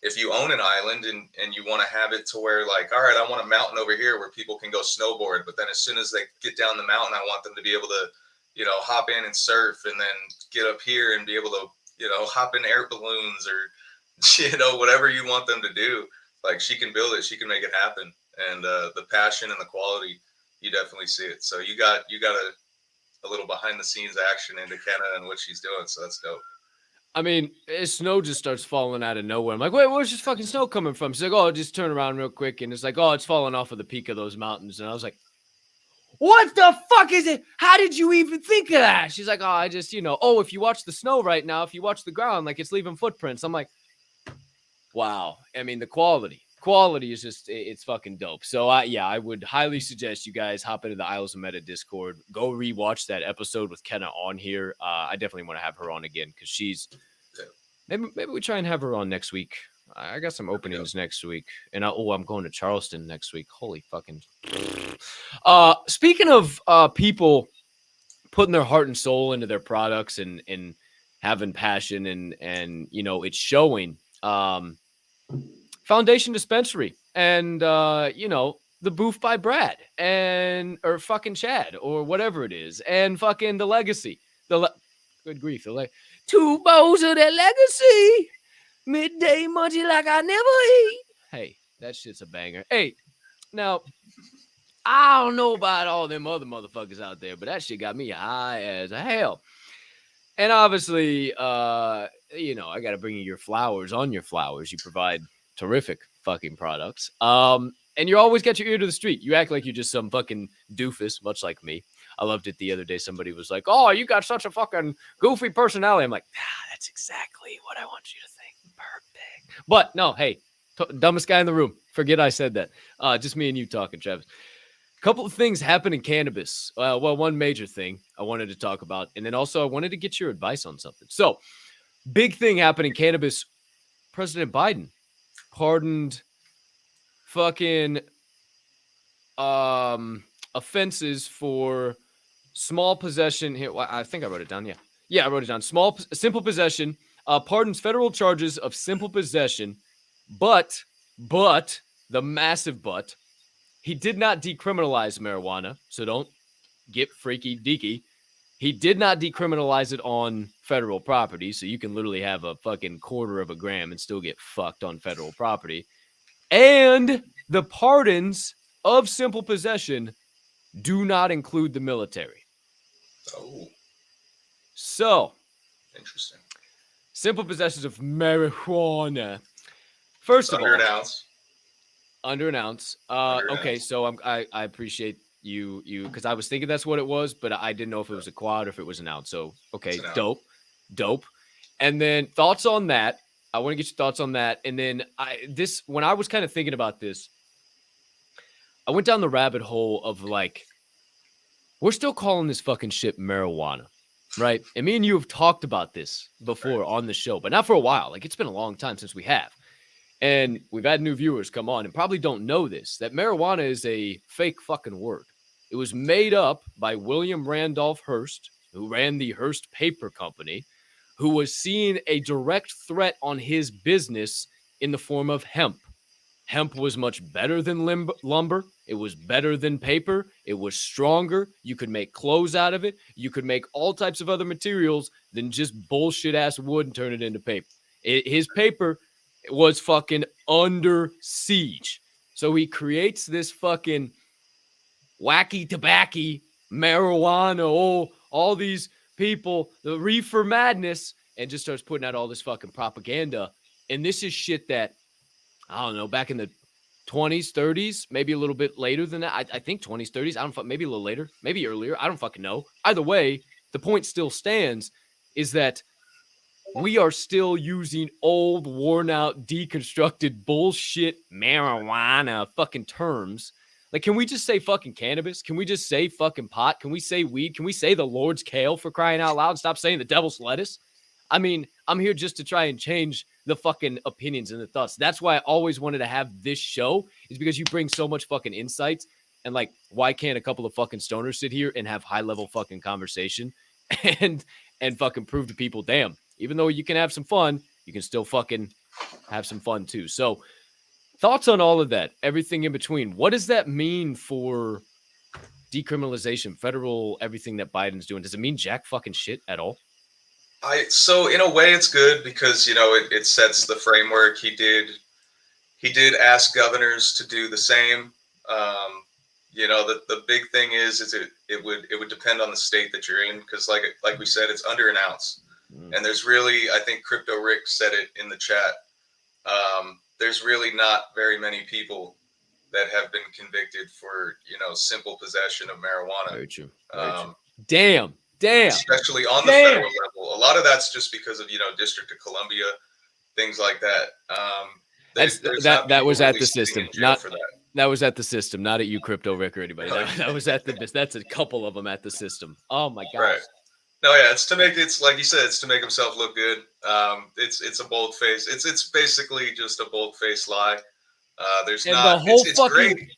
if you own an island and you want to have it to where, like, all right, I want a mountain over here where people can go snowboard, but then as soon as they get down the mountain, I want them to be able to hop in and surf, and then get up here and be able to hop in air balloons, or whatever you want them to do. Like, she can build it, she can make it happen, and the passion and the quality, you definitely see it. So you got a little behind the scenes action into Kenna and what she's doing, so that's dope. I mean, snow just starts falling out of nowhere. I'm like, wait, where's this fucking snow coming from? She's like, oh, just turn around real quick, and it's like, oh, it's falling off of the peak of those mountains. And I was like, what the fuck is it? How did you even think of that? She's like, oh, I just, oh, if you watch the snow right now, if you watch the ground, like, it's leaving footprints. I'm like, wow. I mean, the quality is just, it's fucking dope. So I would highly suggest you guys hop into the Isles of Meta Discord, go rewatch that episode with Kenna on here. I definitely want to have her on again, because she's, maybe we try and have her on next week. I got some openings next week, and I'm going to Charleston next week. Holy fucking. Speaking of people putting their heart and soul into their products and having passion and it's showing. Foundation Dispensary and the Booth by Brad or fucking Chad or whatever it is, and fucking the Legacy. Good grief, two bowls of that Legacy, midday munchie like I never eat. Hey, that shit's a banger. Hey, now I don't know about all them other motherfuckers out there, but that shit got me high as hell. And obviously, I got to bring you your flowers on your flowers. You provide terrific fucking products. And you always get your ear to the street. You act like you're just some fucking doofus, much like me. I loved it the other day. Somebody was like, oh, you got such a fucking goofy personality. I'm like, That's exactly what I want you to think. Perfect. But no, hey, dumbest guy in the room. Forget I said that. Just me and you talking, Travis. A couple of things happen in cannabis. Well, one major thing I wanted to talk about. And then also I wanted to get your advice on something. So, big thing happened in cannabis. President Biden pardoned fucking offenses for small possession. Here, I think I wrote it down. Yeah, I wrote it down. Simple possession. Pardons federal charges of simple possession, but the massive but, he did not decriminalize marijuana. So don't get freaky deaky. He did not decriminalize it on federal property, so you can literally have a fucking quarter of a gram and still get fucked on federal property. And the pardons of simple possession do not include the military. Oh. So, interesting. Simple possessions of marijuana. First of all, under an ounce. Okay, so I appreciate you because I was thinking that's what it was, but I didn't know if it was a quad or if it was an ounce. So okay, dope. And then thoughts on that. I want to get your thoughts on that. And then when I was kind of thinking about this, I went down the rabbit hole of like, we're still calling this fucking shit marijuana, right? And me and you have talked about this before on the show, but not for a while. Like, it's been a long time since we have. And we've had new viewers come on and probably don't know this, that marijuana is a fake fucking word. It was made up by William Randolph Hearst, who ran the Hearst Paper Company, who was seeing a direct threat on his business in the form of hemp. Hemp was much better than lumber. It was better than paper. It was stronger. You could make clothes out of it. You could make all types of other materials than just bullshit ass wood and turn it into paper. His paper was fucking under siege. So he creates this fucking wacky tobacco, marijuana, all these people, the reefer madness, and just starts putting out all this fucking propaganda. And this is shit that, I don't know, back in the 20s, 30s, maybe a little bit later than that. I think 20s, 30s. Maybe a little later, maybe earlier. I don't fucking know. Either way, the point still stands is that we are still using old, worn out, deconstructed bullshit marijuana fucking terms. Like, can we just say fucking cannabis? Can we just say fucking pot? Can we say weed? Can we say the Lord's kale, for crying out loud, and stop saying the devil's lettuce? I mean, I'm here just to try and change the fucking opinions and the thoughts. That's why I always wanted to have this show, is because you bring so much fucking insights. And like, why can't a couple of fucking stoners sit here and have high level fucking conversation and fucking prove to people, damn, even though you can have some fun, you can still fucking have some fun too. So thoughts on all of that, everything in between. What does that mean for decriminalization, federal, everything that Biden's doing? Does it mean jack fucking shit at all? So in a way it's good because, you know, it sets the framework. He did ask governors to do the same. You know, the big thing is it would depend on the state that you're in, because like we said, it's under an ounce. And there's really, I think Crypto Rick said it in the chat, there's really not very many people that have been convicted for, you know, simple possession of marijuana. Very true. Damn. Especially on the federal level. A lot of that's just because of, you know, District of Columbia, things like that. That was at the system. That was at the system, not at you, Crypto Rick, or anybody. That was at the. That's a couple of them at the system. Oh my gosh. Right. No, yeah, it's like you said, it's to make himself look good. It's a bold face. It's basically just a bold face lie. There's not. It's great.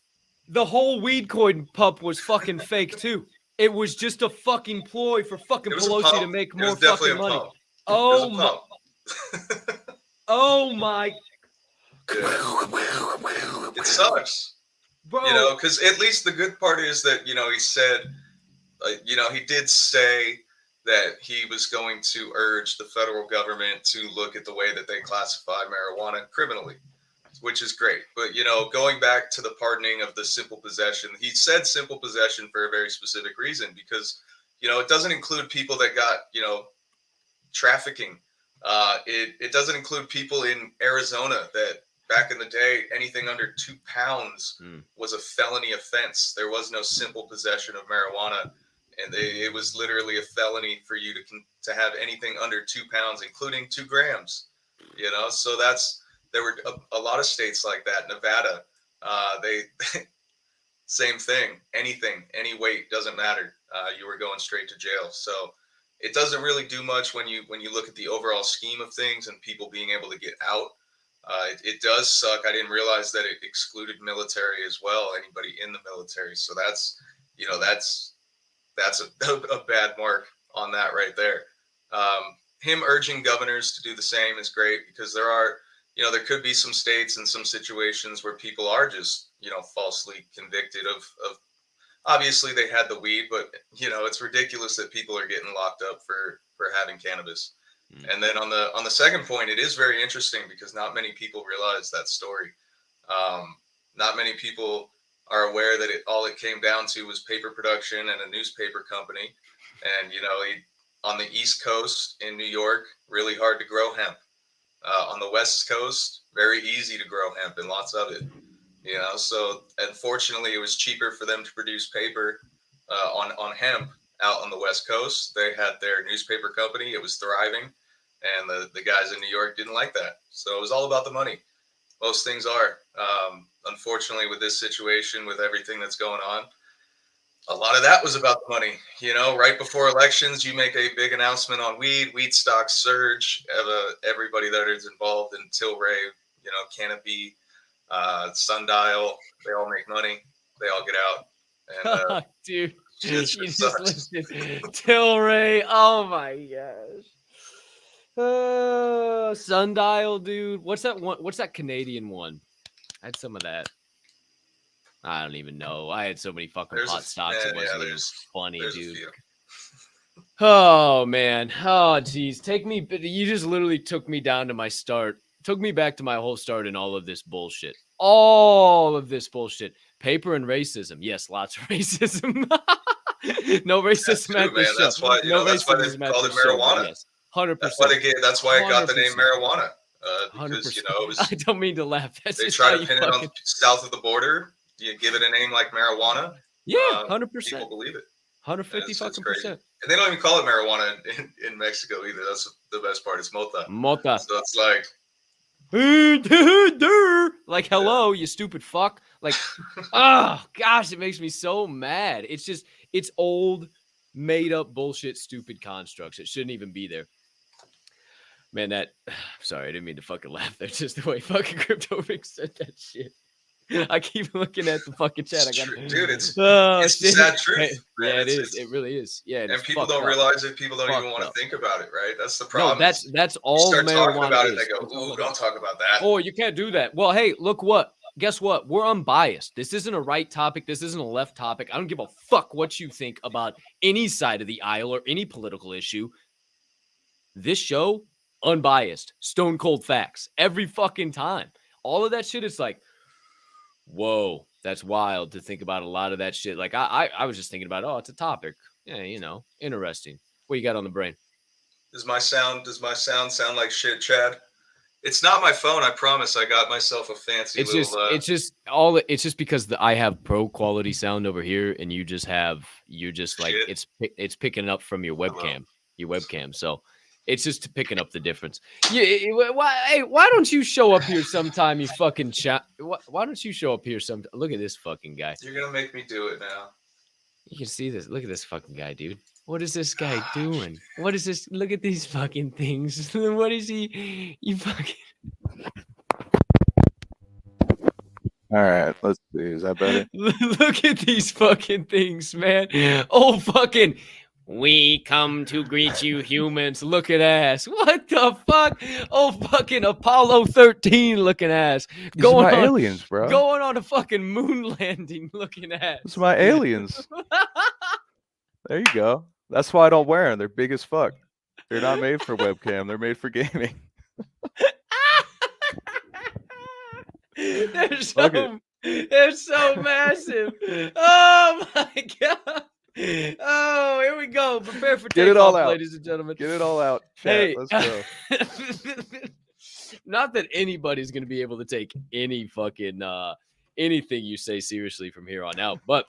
The whole weed coin pup was fucking fake too. It was just a fucking ploy for fucking Pelosi to make more fucking money. Oh my! Oh my! It sucks, bro. You know, because at least the good part is that, you know, he said, you know, he did say that he was going to urge the federal government to look at the way that they classify marijuana criminally, which is great. But, you know, going back to the pardoning of the simple possession, he said simple possession for a very specific reason, because, you know, it doesn't include people that got, you know, trafficking. It doesn't include people in Arizona that back in the day, anything under 2 pounds was a felony offense. There was no simple possession of marijuana. and it was literally a felony for you to have anything under 2 pounds, including 2 grams. You know, so there were a lot of states like that. Nevada, they same thing. Anything, any weight doesn't matter. You were going straight to jail. So it doesn't really do much when you look at the overall scheme of things and people being able to get out. It does suck. I didn't realize that it excluded military as well. Anybody in the military. So that's a bad mark on that right there. Him urging governors to do the same is great, because there could be some states and some situations where people are just, falsely convicted of obviously they had the weed, but it's ridiculous that people are getting locked up for having cannabis. And then on the second point, it is very interesting because not many people realize that story. Not many people are aware that all it came down to was paper production and a newspaper company. And, on the East Coast in New York, really hard to grow hemp. On the West Coast, very easy to grow hemp and lots of it. So unfortunately, it was cheaper for them to produce paper on hemp out on the West Coast. They had their newspaper company. It was thriving. And the guys in New York didn't like that. So it was all about the money. Most things are. Unfortunately, with this situation, with everything that's going on, a lot of that was about the money. Right before elections, you make a big announcement on weed stocks surge. Everybody that is involved in Tilray, Canopy, Sundial, they all make money. They all get out. And, dude, you just listed Tilray. Oh my gosh. Sundial, dude. What's that one? What's that Canadian one? I had some of that. I don't even know. I had so many fucking pot stocks. It wasn't even funny, dude. Oh man. Oh geez. You just literally took me down to my start. Took me back to my whole start in all of this bullshit. All of this bullshit. Paper and racism. Yes, lots of racism. No racism at this show. That's why, that's why they called it marijuana. Yes, 100%. That's why it got the name marijuana. Because 100%. It was. I don't mean to laugh. That's they try to pin it on south of the border. You give it a name like marijuana. Yeah, 100%. People believe it. 150 fucking percent. And they don't even call it marijuana in Mexico either. That's the best part. It's mota. Mota. So it's like. Like, hello, you stupid fuck. Like, oh gosh, it makes me so mad. It's old, made up bullshit, stupid constructs. It shouldn't even be there. Man, sorry, I didn't mean to fucking laugh there. Just the way fucking Crypto Rick said that shit. I keep looking at the fucking chat. Dude, it's the sad truth. Yeah, it is. It really is. Yeah, and people don't realize it. People don't even want to think about it, right? That's the problem. No, that's all. You start talking about it, they go, "Ooh, don't talk about that." Oh, you can't do that. Well, hey, look what. Guess what? We're unbiased. This isn't a right topic. This isn't a left topic. I don't give a fuck what you think about any side of the aisle or any political issue. This show, unbiased, stone cold facts every fucking time. All of that shit is like, whoa, that's wild to think about a lot of that shit. Like I was just thinking about, it's a topic. Yeah, interesting. What you got on the brain? Does my sound sound like shit, Chad? It's not my phone, I promise. I got myself a fancy it's little it's just because I have pro quality sound over here and you're just like shit. It's picking up from your webcam. So it's just picking up the difference. Why don't you show up here sometime, you fucking chat? Why don't you show up here sometime? Look at this fucking guy. You're going to make me do it now. You can see this. Look at this fucking guy, dude. What is this guy doing? What is this? Look at these fucking things. What is he? You fucking... All right, let's see. Is that better? Look at these fucking things, man. Oh, fucking... We come to greet you, humans. Looking ass. What the fuck? Oh, fucking Apollo 13 looking ass. Going on aliens, bro. Going on a fucking moon landing looking ass. It's my aliens. There you go. That's why I don't wear them. They're big as fuck. They're not made for webcam. They're made for gaming. They're so massive. Oh my god. Oh, here we go. Prepare for takeoff, Get it all out, ladies and gentlemen. Get it all out. Chat, hey, let's go. Not that anybody's going to be able to take any fucking anything you say seriously from here on out, but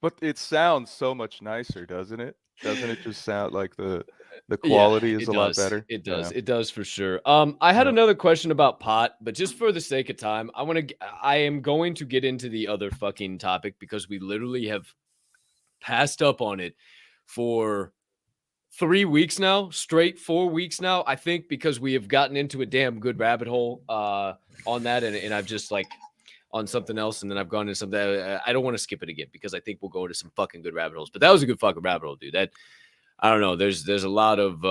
But it sounds so much nicer, doesn't it? Doesn't it just sound like the Yeah, quality is it a lot does. better? It Yeah. does. It does for sure. I had Yeah. another question about pot, but just for the sake of time, I am going to get into the other fucking topic because we literally have passed up on it for 3 weeks now, straight 4 weeks now, I think, because we have gotten into a damn good rabbit hole on that, and I've just like on something else, and then I've gone into something. I don't want to skip it again because I think we'll go into some fucking good rabbit holes. But that was a good fucking rabbit hole, dude. That I don't know. There's a lot of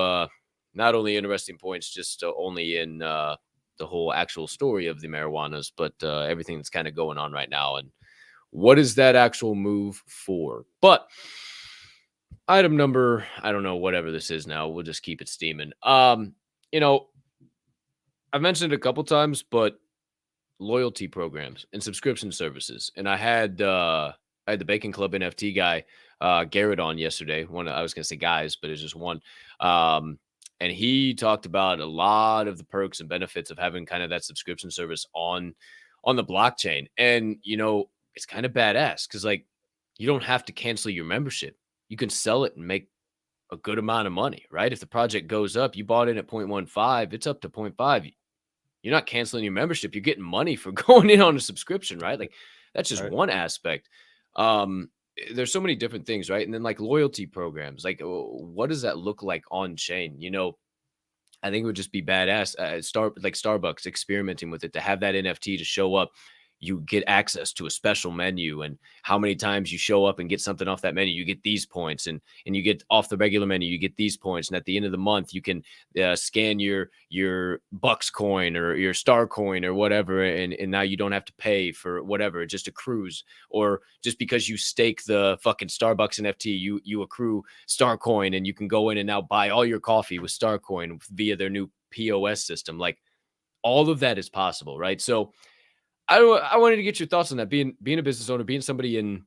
not only interesting points, just only in the whole actual story of the marijuanas, but everything that's kind of going on right now, and what is that actual move for? But item number, I don't know, whatever this is now. We'll just keep it steaming. You know, I've mentioned it a couple times, but loyalty programs and subscription services. And I had the Bacon Club NFT guy, Garrett, on yesterday. I was gonna say guys, but it's just one. And he talked about a lot of the perks and benefits of having kind of that subscription service on the blockchain. And it's kind of badass because like you don't have to cancel your membership. You can sell it and make a good amount of money, right? If the project goes up, you bought in at 0.15, it's up to 0.5. You're not canceling your membership. You're getting money for going in on a subscription, right? Like that's just Right. one aspect. There's so many different things, right? And then like loyalty programs, like what does that look like on chain? I think it would just be badass. Like Starbucks experimenting with it to have that NFT to show up. You get access to a special menu, and how many times you show up and get something off that menu, you get these points, and you get off the regular menu, you get these points. And at the end of the month, you can scan your Bucks coin or your Star coin or whatever, and now you don't have to pay for whatever. It just accrues, or just because you stake the fucking Starbucks NFT, you accrue Star coin, and you can go in and now buy all your coffee with Star coin via their new POS system. Like all of that is possible, right? So I wanted to get your thoughts on that. Being a business owner, being somebody in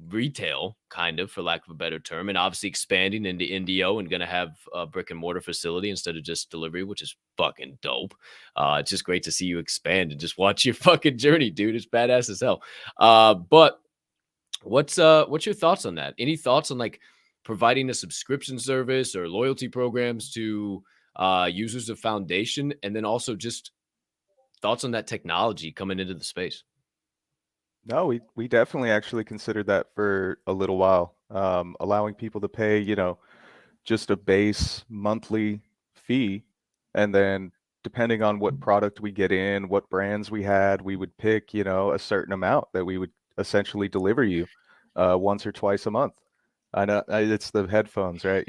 retail, kind of, for lack of a better term, and obviously expanding into Indio and going to have a brick and mortar facility instead of just delivery, which is fucking dope. It's just great to see you expand and just watch your fucking journey, dude. It's badass as hell. But what's your thoughts on that? Any thoughts on like providing a subscription service or loyalty programs to users of Foundation, and then also just thoughts on that technology coming into the space? No, we definitely actually considered that for a little while, allowing people to pay, just a base monthly fee, and then depending on what product we get in, what brands we had, we would pick, a certain amount that we would essentially deliver you once or twice a month. I know it's the headphones, right?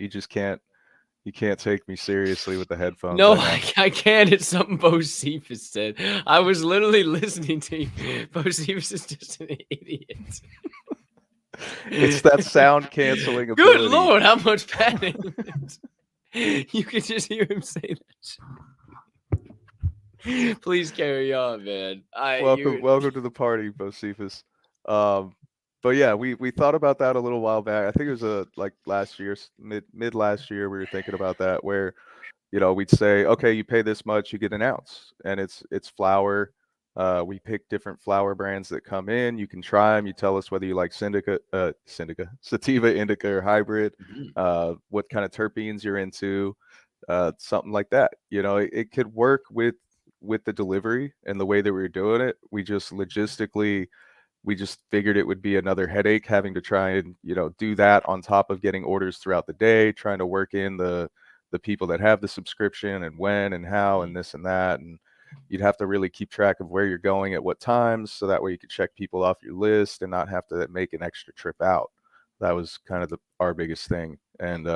You can't take me seriously with the headphones. No, I know. I can't. It's something Bo Cephas said. I was literally listening to you. Bo Cephas is just an idiot. It's that sound canceling Good ability. Lord, how much panic. You can just hear him say that. Please carry on, man. Welcome to the party, Bocephus. But yeah, we thought about that a little while back. I think it was like last year, mid last year, we were thinking about that, where we'd say, okay, you pay this much, you get an ounce, and it's flower. We pick different flower brands that come in. You can try them. You tell us whether you like sativa, indica, or hybrid. What kind of terpenes you're into, something like that. It could work with the delivery and the way that we were doing it. We just logistically, we just figured it would be another headache having to try and do that on top of getting orders throughout the day, trying to work in the people that have the subscription and when and how and this and that, and you'd have to really keep track of where you're going at what times, so that way you could check people off your list and not have to make an extra trip out. That was kind of our biggest thing. And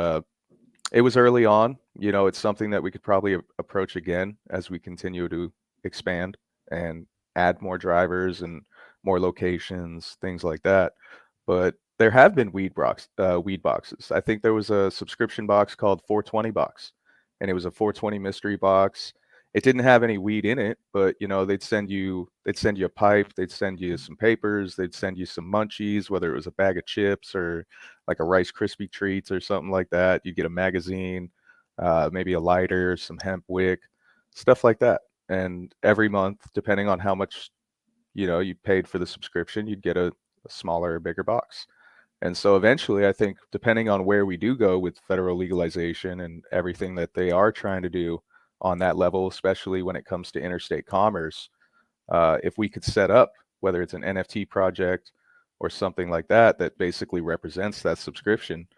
it was early on. It's something that we could probably approach again as we continue to expand and add more drivers and more locations, things like that. But there have been weed boxes. I think there was a subscription box called 420 box, and it was a 420 mystery box. It didn't have any weed in it, but they'd send you a pipe, they'd send you some papers, they'd send you some munchies, whether it was a bag of chips or like a Rice Krispie treats or something like that. You get a magazine, maybe a lighter, some hemp wick, stuff like that. And every month, depending on how much you paid for the subscription, you'd get a smaller or bigger box. And so eventually, I think, depending on where we do go with federal legalization and everything that they are trying to do on that level, especially when it comes to interstate commerce, if we could set up, whether it's an NFT project or something like that, that basically represents that subscription,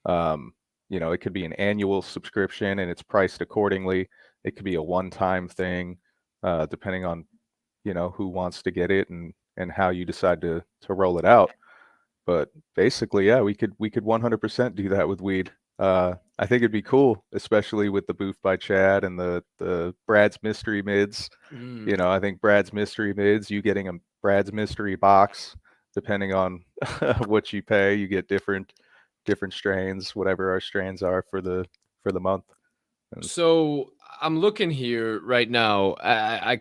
it could be an annual subscription and it's priced accordingly. It could be a one-time thing, depending on, who wants to get it and how you decide to roll it out. But basically, yeah, we could 100% do that with weed. I think it'd be cool, especially with the Booth by Chad and the Brad's Mystery Mids. I think Brad's Mystery Mids, you getting a Brad's Mystery box, depending on what you pay, you get different strains, whatever our strains are for the month. So I'm looking here right now. I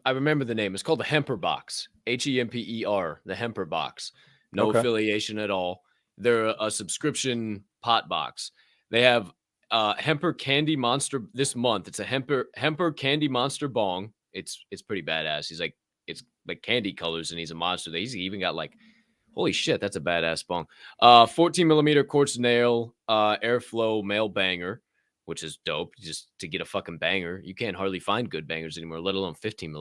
remember the name. It's called the Hemper Box. HEMPER, the Hemper Box. No affiliation at all. They're a subscription pot box. They have Hemper Candy Monster this month. It's a Hemper Candy Monster bong. It's pretty badass. It's like candy colors and he's a monster. He's even got like, holy shit, that's a badass bong. 14 millimeter quartz nail, airflow male banger, which is dope. Just to get a fucking banger. You can't hardly find good bangers anymore, let alone 14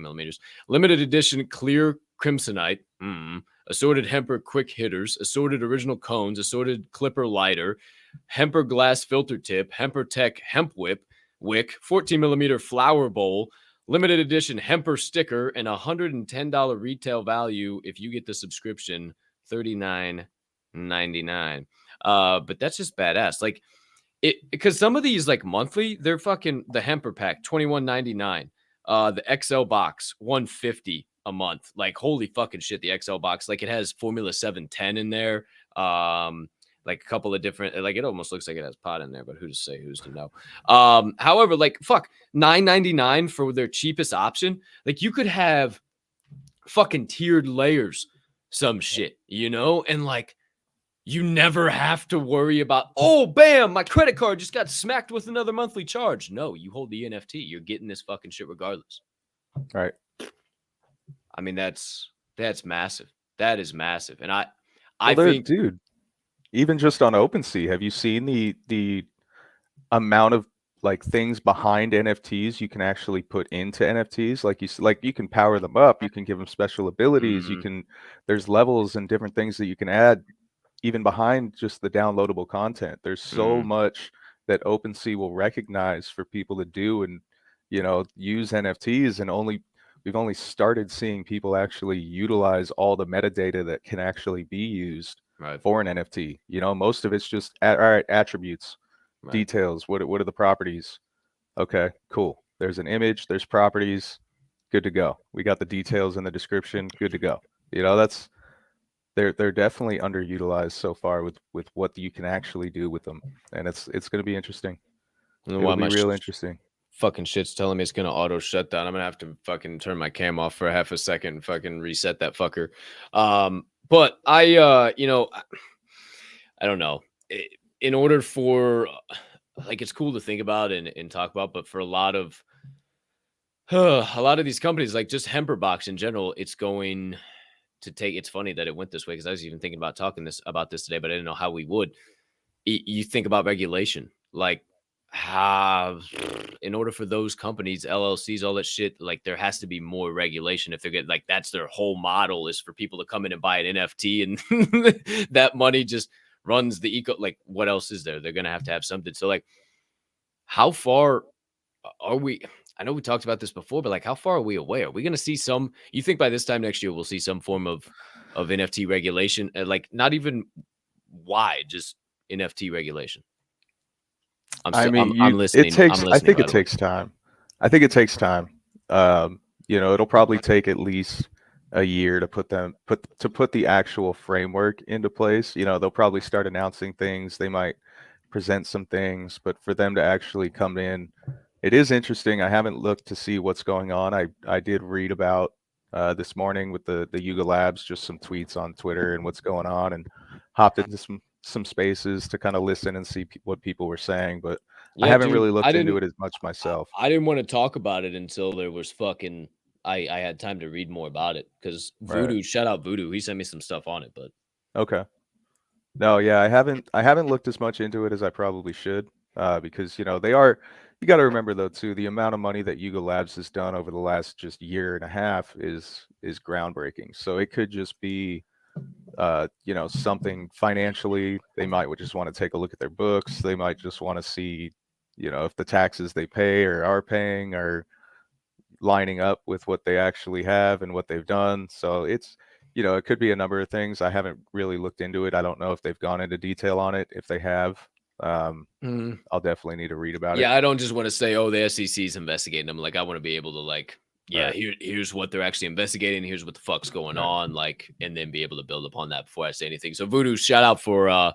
millimeters. Limited edition clear crimsonite. Assorted Hemper quick hitters, assorted original cones, assorted clipper lighter, Hemper glass filter tip, Hemper Tech hemp wick, 14 millimeter flower bowl, limited edition Hemper sticker, and $110 retail value if you get the subscription, $39.99. But that's just badass. Like it, because some of these like monthly, they're fucking the Hemper pack, $21.99. The XL box, $150 a month. Like holy fucking shit, the XL box. Like it has Formula 710 in there. Like a couple of different, like it almost looks like it has pot in there, but who's to say, who's to know? However, like fuck, $9.99 for their cheapest option. Like you could have fucking tiered layers, some shit, and like you never have to worry about, oh, bam, my credit card just got smacked with another monthly charge. No, you hold the NFT. You're getting this fucking shit regardless. Right. I mean, that's massive. That is massive. And I think, dude, even just on OpenSea, have you seen the amount of like things behind NFTs you can actually put into NFTs? Like you can power them up, you can give them special abilities, there's levels and different things that you can add even behind just the downloadable content. There's so much that OpenSea will recognize for people to do and use NFTs, and we've only started seeing people actually utilize all the metadata that can actually be used for an NFT. Most of it's just all right, attributes, details. What are the properties? Okay, cool. There's an image, there's properties, good to go. We got the details in the description, good to go. They're definitely underutilized so far with what you can actually do with them, and it's going to be interesting. It'll be real interesting. Fucking shit's telling me it's gonna auto shut down. I'm gonna have to fucking turn my cam off for half a second and fucking reset that fucker. But I don't know. In order for like, it's cool to think about and talk about, but for a lot of these companies, like just Hemperbox in general, it's going to take. It's funny that it went this way because I was even thinking about talking about this today, but I didn't know how we would. You think about regulation, like. In order for those companies, LLCs, all that shit, like there has to be more regulation if they're getting, like, that's their whole model is for people to come in and buy an NFT and that money just runs the eco. Like, what else is there? They're gonna have to have something. So like, how far are we? I know we talked about this before, but like, how far are we away? Are we gonna see some? You think by this time next year we'll see some form of NFT regulation? Like, not even wide, just NFT regulation. I'm listening. It takes. I think it takes time. It'll probably take at least a year to put the actual framework into place. They'll probably start announcing things. They might present some things, but for them to actually come in, it is interesting. I haven't looked to see what's going on. I did read about this morning with the Yuga Labs, just some tweets on Twitter and what's going on, and hopped into some spaces to kind of listen and see what people were saying, but I haven't really looked into it as much myself. I didn't want to talk about it until there was fucking I had time to read more about it because Voodoo, shout out Voodoo, he sent me some stuff on it. But Okay. No, yeah, I haven't looked as much into it as I probably should, because you got to remember though too, the amount of money that Yuga Labs has done over the last just year and a half is groundbreaking. So it could just be something financially. They might just want to take a look at their books. They might just want to see, if the taxes they pay or are paying are lining up with what they actually have and what they've done. So it's, it could be a number of things. I haven't really looked into it. I don't know if they've gone into detail on it. If they have, I'll definitely need to read about it. Yeah, I don't just want to say, oh, the SEC's investigating them. Like, I want to be able to, like, yeah, here's what they're actually investigating. Here's what the fuck's going on. Like, and then be able to build upon that before I say anything. So Voodoo, shout out for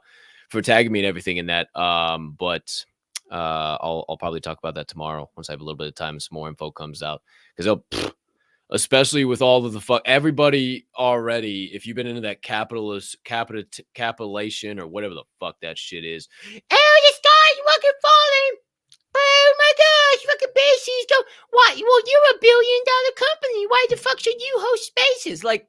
tagging me and everything in that. But I'll probably talk about that tomorrow once I have a little bit of time and some more info comes out. Because especially with all of the everybody already, if you've been into that capitulation or whatever the fuck that shit is. Oh, the sky's fucking falling. Oh my gosh, fucking Spaces go. Why? Well, you're $1 billion company. Why the fuck should you host Spaces? Like,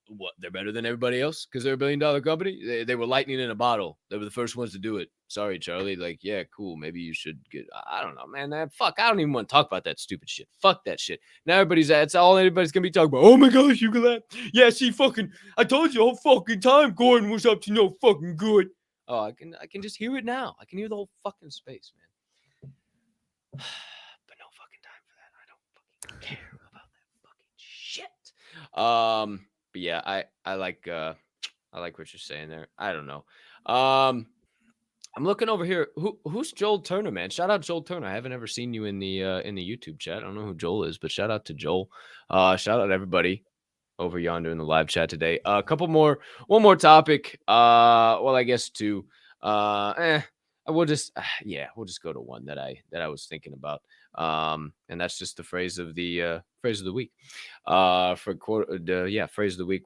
what? They're better than everybody else because they're $1 billion company. They were lightning in a bottle. They were the first ones to do it. Sorry, Charlie. Like, yeah, cool. Maybe you should get. I don't know, man. Fuck. I don't even want to talk about that stupid shit. Fuck that shit. Now that's all anybody's gonna be talking about. Oh my gosh, you got that? Yeah, see, fucking. I told you the whole fucking time Gordon was up to no fucking good. Oh, I can just hear it now. I can hear the whole fucking space, man. But no fucking time for that. I don't fucking care about that fucking shit. But yeah, I like what you're saying there. I don't know. I'm looking over here. Who's Joel Turner, man? Shout out Joel Turner. I haven't ever seen you in the YouTube chat. I don't know who Joel is, but shout out to Joel. Shout out everybody over yonder in the live chat today. One more topic. Well, I guess two. We'll just go to one that I was thinking about. And that's just the phrase of the week. Phrase of the week,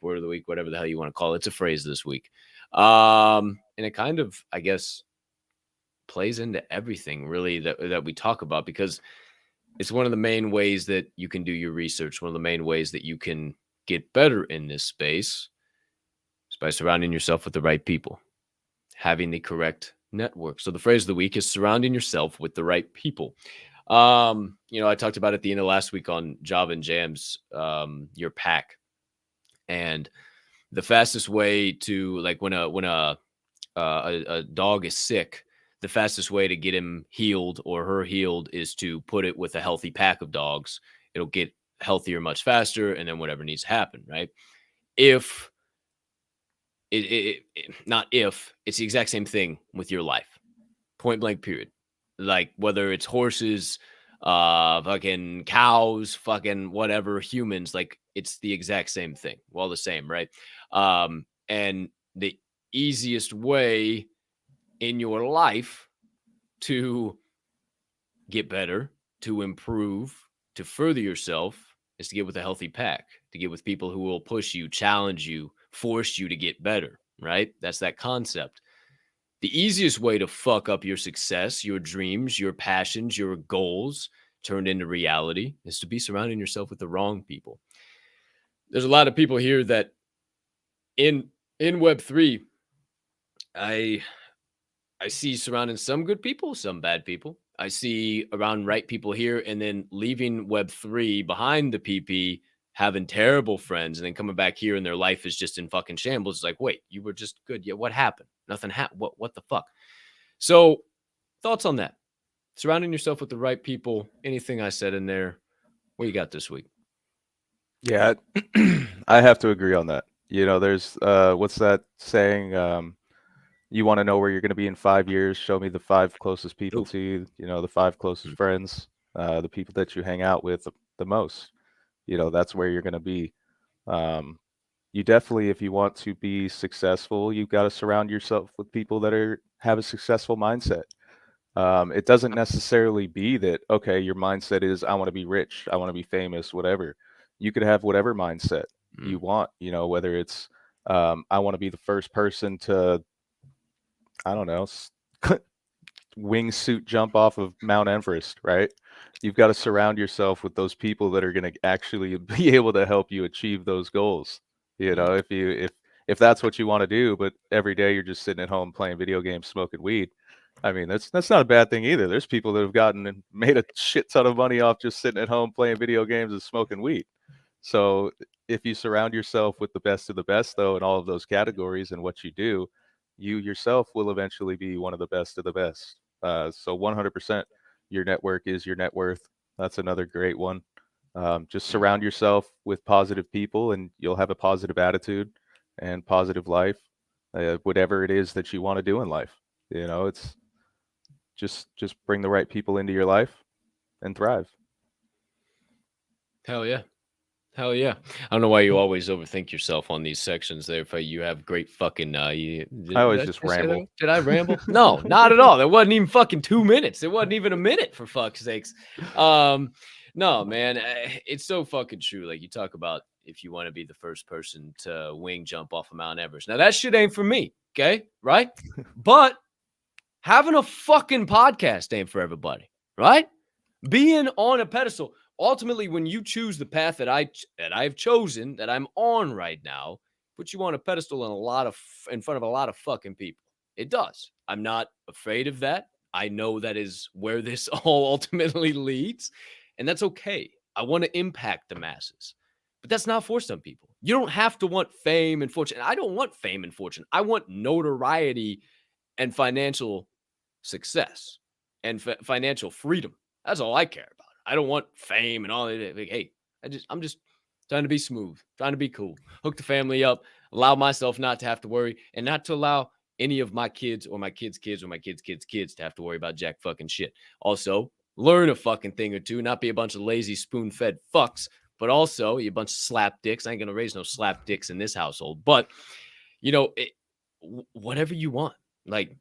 word of the week, whatever the hell you want to call it. It's a phrase this week. And it kind of, I guess, plays into everything really that we talk about, because it's one of the main ways that you can do your research. One of the main ways that you can get better in this space is by surrounding yourself with the right people, having the correct network. So the phrase of the week is surrounding yourself with the right people. I talked about it at the end of last week on Java and Jams, your pack, and the fastest way to, like, when a dog is sick, the fastest way to get him healed or her healed is to put it with a healthy pack of dogs. It'll get healthier much faster, and then whatever needs to happen, right? It's the exact same thing with your life, point blank period. Like, whether it's horses, fucking cows, fucking whatever, humans, like, it's the exact same thing. Well, the same, right? And the easiest way in your life to get better, to improve, to further yourself is to get with a healthy pack, to get with people who will push you, challenge you, force you to get better, right? That's that concept. The easiest way to fuck up your success, your dreams, your passions, your goals turned into reality is to be surrounding yourself with the wrong people. There's a lot of people here that in Web3, I see surrounding some good people, some bad people. I see around right people here, and then leaving Web3 behind the PP, having terrible friends, and then coming back here and their life is just in fucking shambles. It's like, wait, you were just good. Yeah, what happened? Nothing happened. What the fuck? So, thoughts on that? Surrounding yourself with the right people. Anything I said in there? What you got this week? Yeah, I have to agree on that. There's what's that saying? You want to know where you're going to be in 5 years? Show me the 5 closest people to you. The 5 closest friends, the people that you hang out with the most. That's where you're going to be. You definitely, if you want to be successful, you've got to surround yourself with people that have a successful mindset. It doesn't necessarily be that, okay, your mindset is, I want to be rich, I want to be famous, whatever. You could have whatever mindset you want, whether it's, I want to be the first person to, I don't know, wingsuit jump off of Mount Everest, right? You've got to surround yourself with those people that are going to actually be able to help you achieve those goals. You know, if that's what you want to do, but every day you're just sitting at home playing video games, smoking weed. I mean, that's not a bad thing either. There's people that have gotten and made a shit ton of money off just sitting at home playing video games and smoking weed. So if you surround yourself with the best of the best, though, in all of those categories and what you do, you yourself will eventually be one of the best of the best. So 100%, your network is your net worth. That's another great one. Just surround yourself with positive people, and you'll have a positive attitude and positive life, whatever it is that you want to do in life. You know, it's just bring the right people into your life and thrive. Hell yeah. Hell yeah. I don't know why you always overthink yourself on these sections there. If you have great fucking I always just ramble. Did I ramble? No, not at all. That wasn't even fucking 2 minutes. It wasn't even a minute, for fuck's sakes. No, man, it's so fucking true. Like, you talk about if you want to be the first person to wing jump off of Mount Everest. Now, that shit ain't for me, okay? Right? But having a fucking podcast ain't for everybody, right? Being on a pedestal. Ultimately, when you choose the path that I've chosen, that I'm on right now, puts you on a pedestal in front of a lot of fucking people. It does. I'm not afraid of that. I know that is where this all ultimately leads, and that's okay. I want to impact the masses, but that's not for some people. You don't have to want fame and fortune. I don't want fame and fortune. I want notoriety and financial success and financial freedom. That's all I care about. I don't want fame and all that. Like, hey, I'm just trying to be smooth, trying to be cool, hook the family up, allow myself not to have to worry, and not to allow any of my kids or my kids' kids or my kids' kids' kids to have to worry about jack fucking shit. Also, learn a fucking thing or two, not be a bunch of lazy spoon-fed fucks, but also you bunch of slap dicks. I ain't gonna raise no slap dicks in this household, but you know, whatever you want. Like,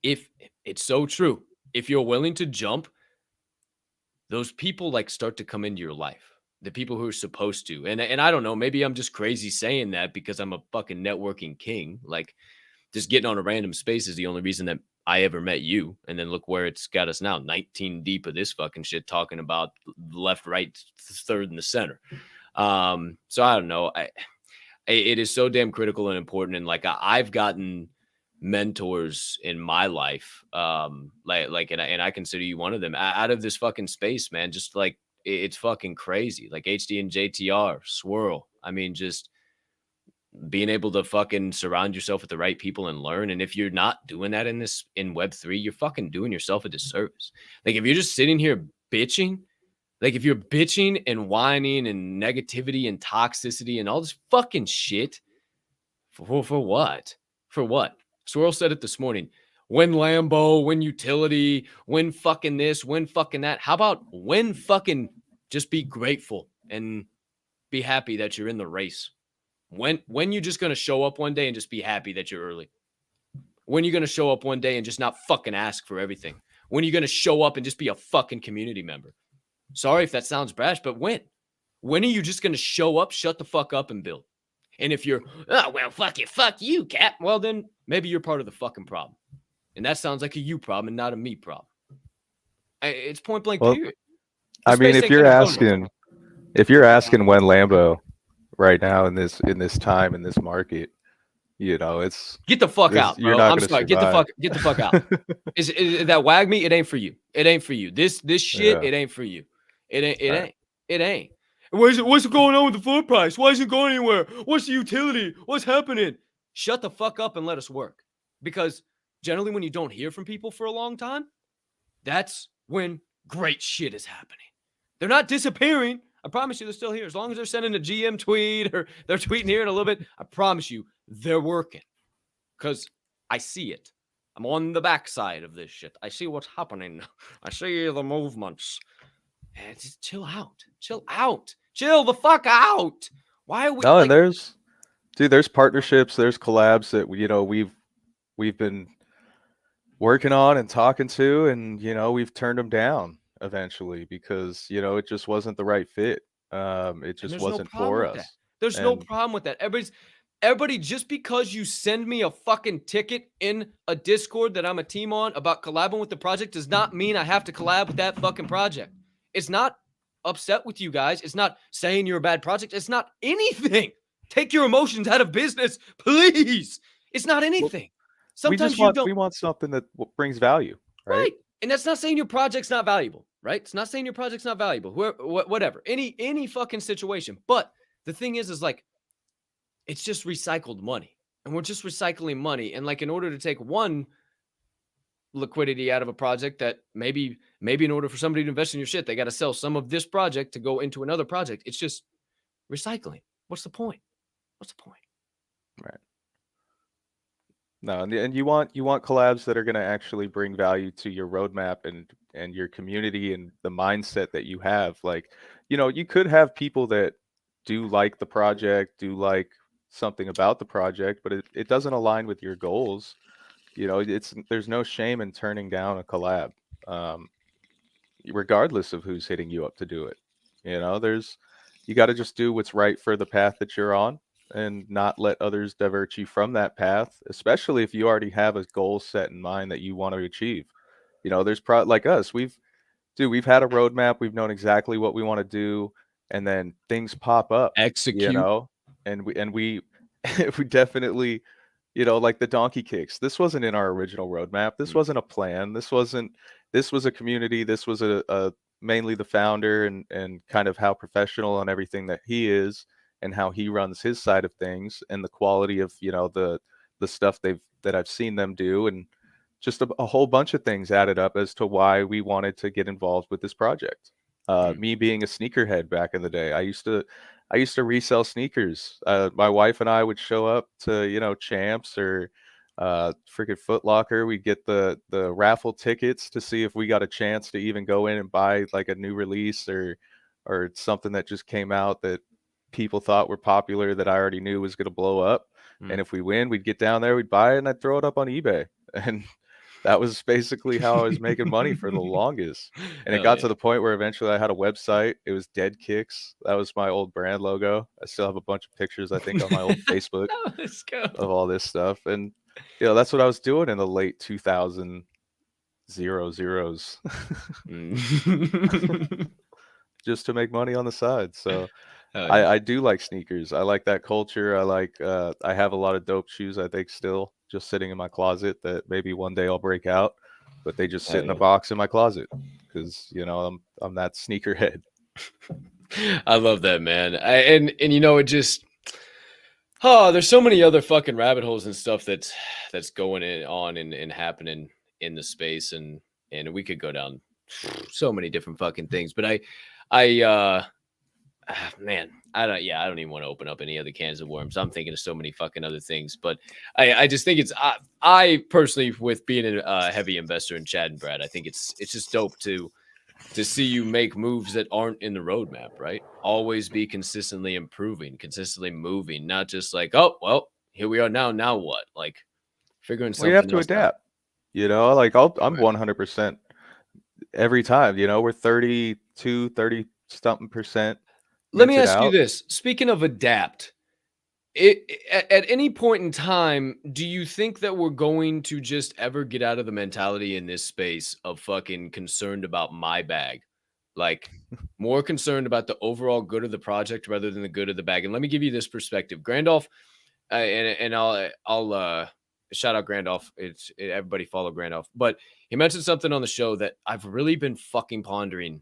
if it's so true, if you're willing to jump, those people like start to come into your life. The people who are supposed to. And I don't know, maybe I'm just crazy saying that because I'm a fucking networking king. Like, just getting on a random space is the only reason that I ever met you. And then look where it's got us now, 19 deep of this fucking shit, talking about left, right, third, and the center. So I don't know. It is so damn critical and important. And like, I've gotten mentors in my life, and I consider you one of them, out of this fucking space, man. Just like, it's fucking crazy. Like HD and JTR, Swirl. I mean, just being able to fucking surround yourself with the right people and learn. And if you're not doing that in Web3, you're fucking doing yourself a disservice. Like, if you're just sitting here bitching, like if you're bitching and whining and negativity and toxicity and all this fucking shit, for what? For what? Swirl said it this morning. Win Lambo, win utility, win fucking this, win fucking that. How about win fucking just be grateful and be happy that you're in the race? When you just going to show up one day and just be happy that you're early? When you going to show up one day and just not fucking ask for everything? When are you going to show up and just be a fucking community member? Sorry if that sounds brash, but when? When are you just going to show up, shut the fuck up, and build? And if you're, oh, well, fuck you, Cap. Well, then maybe you're part of the fucking problem. And that sounds like a you problem and not a me problem. It's point blank period. I mean, if you're asking when Lambo right now in this time, in this market, you know, it's get the fuck out, bro. I'm sorry. Get the fuck out. Is that wag me? It ain't for you. It ain't for you. This shit, It ain't for you. It ain't. What's going on with the food price? Why isn't it going anywhere? What's the utility? What's happening? Shut the fuck up and let us work. Because generally when you don't hear from people for a long time, that's when great shit is happening. They're not disappearing. I promise you they're still here. As long as they're sending a GM tweet or they're tweeting here in a little bit, I promise you they're working. Because I see it. I'm on the backside of this shit. I see what's happening. I see the movements. And just chill out. Chill out. Chill the fuck out. Why are we? No, and there's partnerships, there's collabs that we've been working on and talking to, and we've turned them down eventually because it just wasn't the right fit. It just wasn't for us. There's no problem with that. Everybody's Everybody, just because you send me a fucking ticket in a Discord that I'm a team on about collabing with the project does not mean I have to collab with that fucking project. It's not upset with you guys. It's not saying you're a bad project. It's not anything. Take your emotions out of business, please. It's not anything. Sometimes we want something that brings value, right? And that's not saying your project's not valuable, right? It's not saying your project's not valuable. Whatever. Any fucking situation. But the thing is like, it's just recycled money. And we're just recycling money. And like, in order to take one liquidity out of a project, that maybe in order for somebody to invest in your shit, they got to sell some of this project to go into another project. It's just recycling. What's the point? Right. No, and you want collabs that are going to actually bring value to your roadmap and your community and the mindset that you have. Like, you could have people that do like the project, do like something about the project, but it doesn't align with your goals. There's no shame in turning down a collab, regardless of who's hitting you up to do it. You got to just do what's right for the path that you're on, and not let others divert you from that path, especially if you already have a goal set in mind that you want to achieve. There's like us, we've had a roadmap, we've known exactly what we want to do, and then things pop up, Execute. And we we definitely, like the donkey kicks. This wasn't in our original roadmap. This wasn't a plan. This was a community. This was a mainly the founder and kind of how professional and everything that he is, and how he runs his side of things, and the quality of the stuff that I've seen them do, and just a whole bunch of things added up as to why we wanted to get involved with this project. Me being a sneakerhead back in the day, I used to resell sneakers. My wife and I would show up to Champs or freaking Foot Locker. We'd get the raffle tickets to see if we got a chance to even go in and buy like a new release or something that just came out that people thought were popular that I already knew was going to blow up. And if we win, we'd get down there, we'd buy it, and I'd throw it up on eBay. And that was basically how I was making money for the longest. And it got to the point where eventually I had a website. It was Dead Kicks. That was my old brand logo. I still have a bunch of pictures, I think, on my old Facebook of all this stuff. And that's what I was doing in the late 2000s. Just to make money on the side. So I do like sneakers. I like that culture. I have a lot of dope shoes, I think, still just sitting in my closet that maybe one day I'll break out, but they just sit in a box in my closet because I'm that sneakerhead. I love that, man. And it just there's so many other fucking rabbit holes and stuff that's going on and happening in the space, and we could go down so many different fucking things, but man, I don't even want to open up any other cans of worms. I'm thinking of so many fucking other things, but I just think it's I personally, with being a heavy investor in Chad and Brad, I think it's just dope to see you make moves that aren't in the roadmap, right? Always be consistently improving, consistently moving, not just like, oh well, here we are now what? Like figuring something. You have to else adapt. out. Like I'm 100% every time. We're 30 something percent. Let me ask you this. Speaking of adapt, at any point in time, do you think that we're going to just ever get out of the mentality in this space of fucking concerned about my bag? Like more concerned about the overall good of the project rather than the good of the bag. And let me give you this perspective. Grandolph, and I'll shout out Grandolph. Everybody follow Grandolph. But he mentioned something on the show that I've really been fucking pondering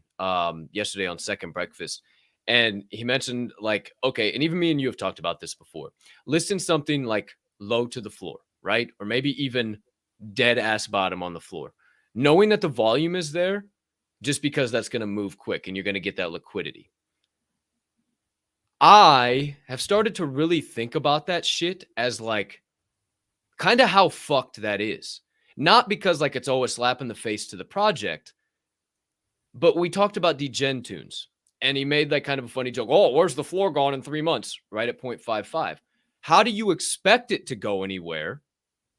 yesterday on Second Breakfast. And he mentioned like, okay, and even me and you have talked about this before. Listing something like low to the floor, right? Or maybe even dead ass bottom on the floor. Knowing that the volume is there just because that's going to move quick and you're going to get that liquidity. I have started to really think about that shit as like kind of how fucked that is. Not because like it's always slap in the face to the project, but we talked about DGen tunes. And he made that kind of a funny joke. Oh, where's the floor gone in 3 months? Right at 0.55. How do you expect it to go anywhere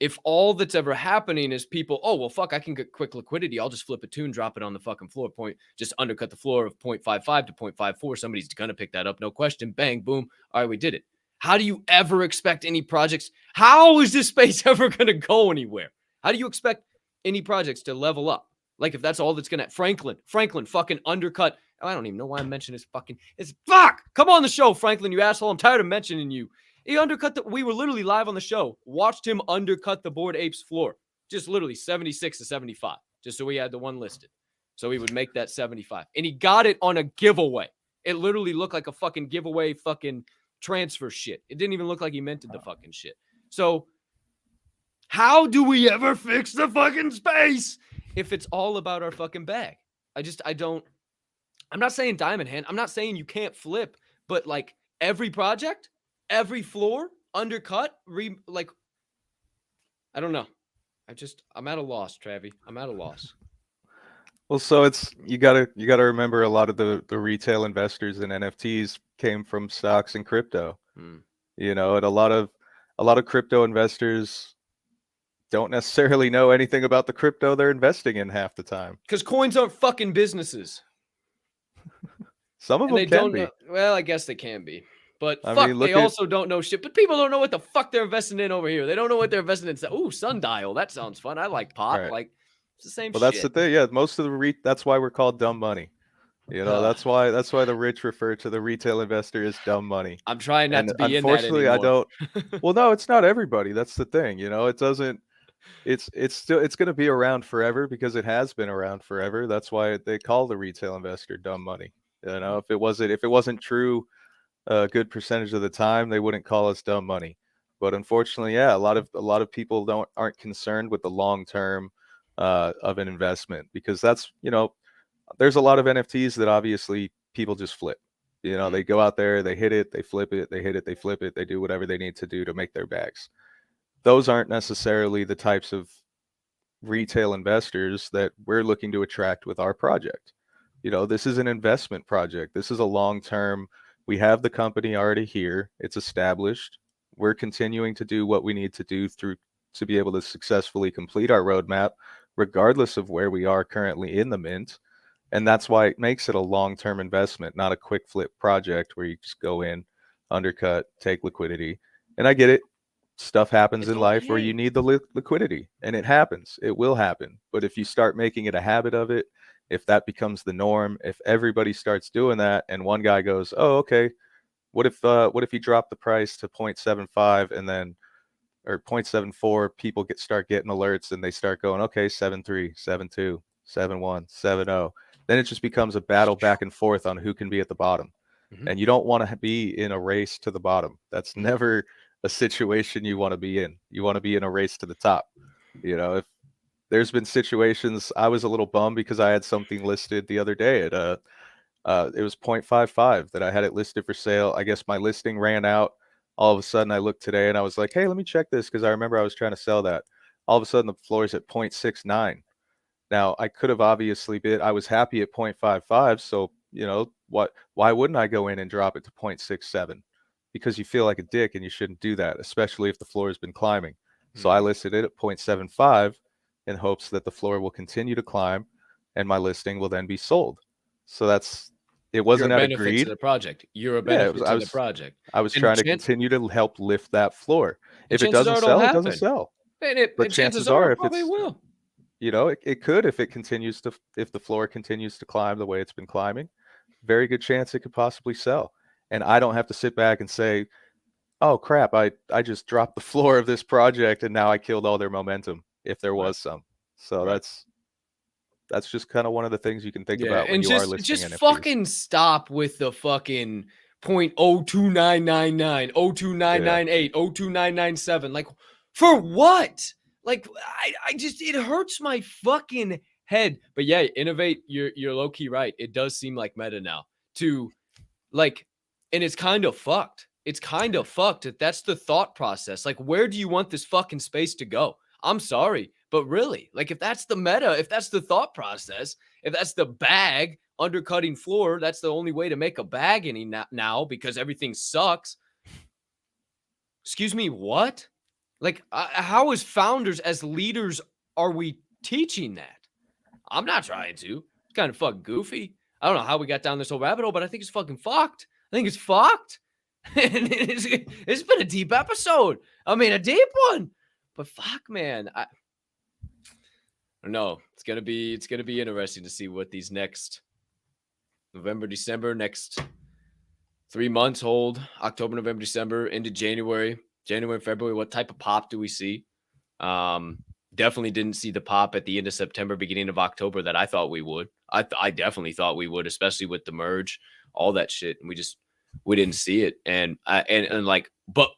if all that's ever happening is people, oh, well, fuck, I can get quick liquidity. I'll just flip a tune, drop it on the fucking floor, just undercut the floor of 0.55 to 0.54. Somebody's going to pick that up. No question. Bang, boom. All right, we did it. How do you ever expect any projects? How is this space ever going to go anywhere? How do you expect any projects to level up? Like if that's all that's going to Franklin fucking undercut. Oh, I don't even know why I'm mentioning it's fuck. Come on the show, Franklin, you asshole. I'm tired of mentioning you. He undercut we were literally live on the show. Watched him undercut the Bored Apes floor. Just literally 76 to 75. Just so we had the one listed. So he would make that 75. And he got it on a giveaway. It literally looked like a fucking giveaway fucking transfer shit. It didn't even look like he minted the fucking shit. So how do we ever fix the fucking space if it's all about our fucking bag? I'm not saying diamond hand. I'm not saying you can't flip, but like every project, every floor, undercut, I don't know. I'm at a loss, Travi. I'm at a loss. Well, so it's you gotta remember a lot of the retail investors in NFTs came from stocks and crypto. You know, and a lot of crypto investors don't necessarily know anything about the crypto they're investing in half the time. Because coins aren't fucking businesses. Some of them can be. Well, I guess they can be. But they also don't know shit. But people don't know what the fuck they're investing in over here. They don't know what they're investing in. Ooh, sundial. That sounds fun. I like pot. Right. Like, it's the same shit. Well, that's the thing. Yeah, most of that's why we're called dumb money. You know, that's why the rich refer to the retail investor as dumb money. I'm trying not to be in that unfortunately, I don't. Well, no, it's not everybody. That's the thing. You know, it doesn't. It's going to be around forever because it has been around forever. That's why they call the retail investor dumb money. You know, if it wasn't true, a good percentage of the time, they wouldn't call us dumb money. But unfortunately, yeah, a lot of people aren't concerned with the long term of an investment, because that's, you know, there's a lot of NFTs that obviously people just flip. You know, they go out there, they hit it, they flip it, they hit it, they flip it, they do whatever they need to do to make their bags. Those aren't necessarily the types of retail investors that we're looking to attract with our project. You know, this is an investment project. This is a long-term. We have the company already here. It's established. We're continuing to do what we need to do to be able to successfully complete our roadmap, regardless of where we are currently in the mint. And that's why it makes it a long-term investment, not a quick flip project where you just go in, undercut, take liquidity. And I get it. Stuff happens in life where you need the liquidity, and it happens. It will happen. But if you start making it a habit of it, if that becomes the norm, if everybody starts doing that, and one guy goes, "Oh, okay, what if you drop the price to 0.75 and then, or 0.74, people start getting alerts and they start going, okay, 7.3, 7.2, 7.1, 7.0." Then it just becomes a battle back and forth on who can be at the bottom. And you don't want to be in a race to the bottom. That's never a situation you want to be in. You want to be in a race to the top. You know, if there's been situations, I was a little bummed because I had something listed the other day at it was 0.55 that I had it listed for sale. I guess my listing ran out. All of a sudden I looked today and I was like, hey, let me check this, because I remember I was trying to sell that. All of a sudden the floor is at 0.69. Now I could have obviously I was happy at 0.55. So, you know, why wouldn't I go in and drop it to 0.67? Because you feel like a dick and you shouldn't do that, especially if the floor has been climbing. So I listed it at 0.75 in hopes that the floor will continue to climb and my listing will then be sold. So it wasn't out of greed. To the project. You're a benefit to the project. I was trying to continue to help lift that floor. If it doesn't sell, it doesn't sell. But chances are, if it will, you know, it could, if the floor continues to climb the way it's been climbing, very good chance it could possibly sell. And I don't have to sit back and say, oh crap, I just dropped the floor of this project and now I killed all their momentum, if there was some. So that's just kind of one of the things you can think about when you are listing NFTs. Just fucking stop with the fucking 0.02999, 02998, 02997. Like, for what? Like, I just, it hurts my fucking head. But yeah, innovate, you're low-key right. It does seem like meta now to, like, and it's kind of fucked. It's kind of fucked. That's the thought process. Like, where do you want this fucking space to go? I'm sorry, but really, like, if that's the meta, if that's the thought process, if that's the bag undercutting floor, that's the only way to make a bag now because everything sucks. Excuse me, what? Like, how as founders, as leaders, are we teaching that? I'm not trying to. It's kind of fucking goofy. I don't know how we got down this whole rabbit hole, but I think it's fucking fucked. I think it's fucked. It's been a deep episode. I mean, a deep one. But fuck, man, I don't know. It's gonna be interesting to see what these next November, December, next 3 months hold. October, November, December into January, February. What type of pop do we see? Definitely didn't see the pop at the end of September, beginning of October that I thought we would. I definitely thought we would, especially with the merge, all that shit, and we didn't see it. And like, but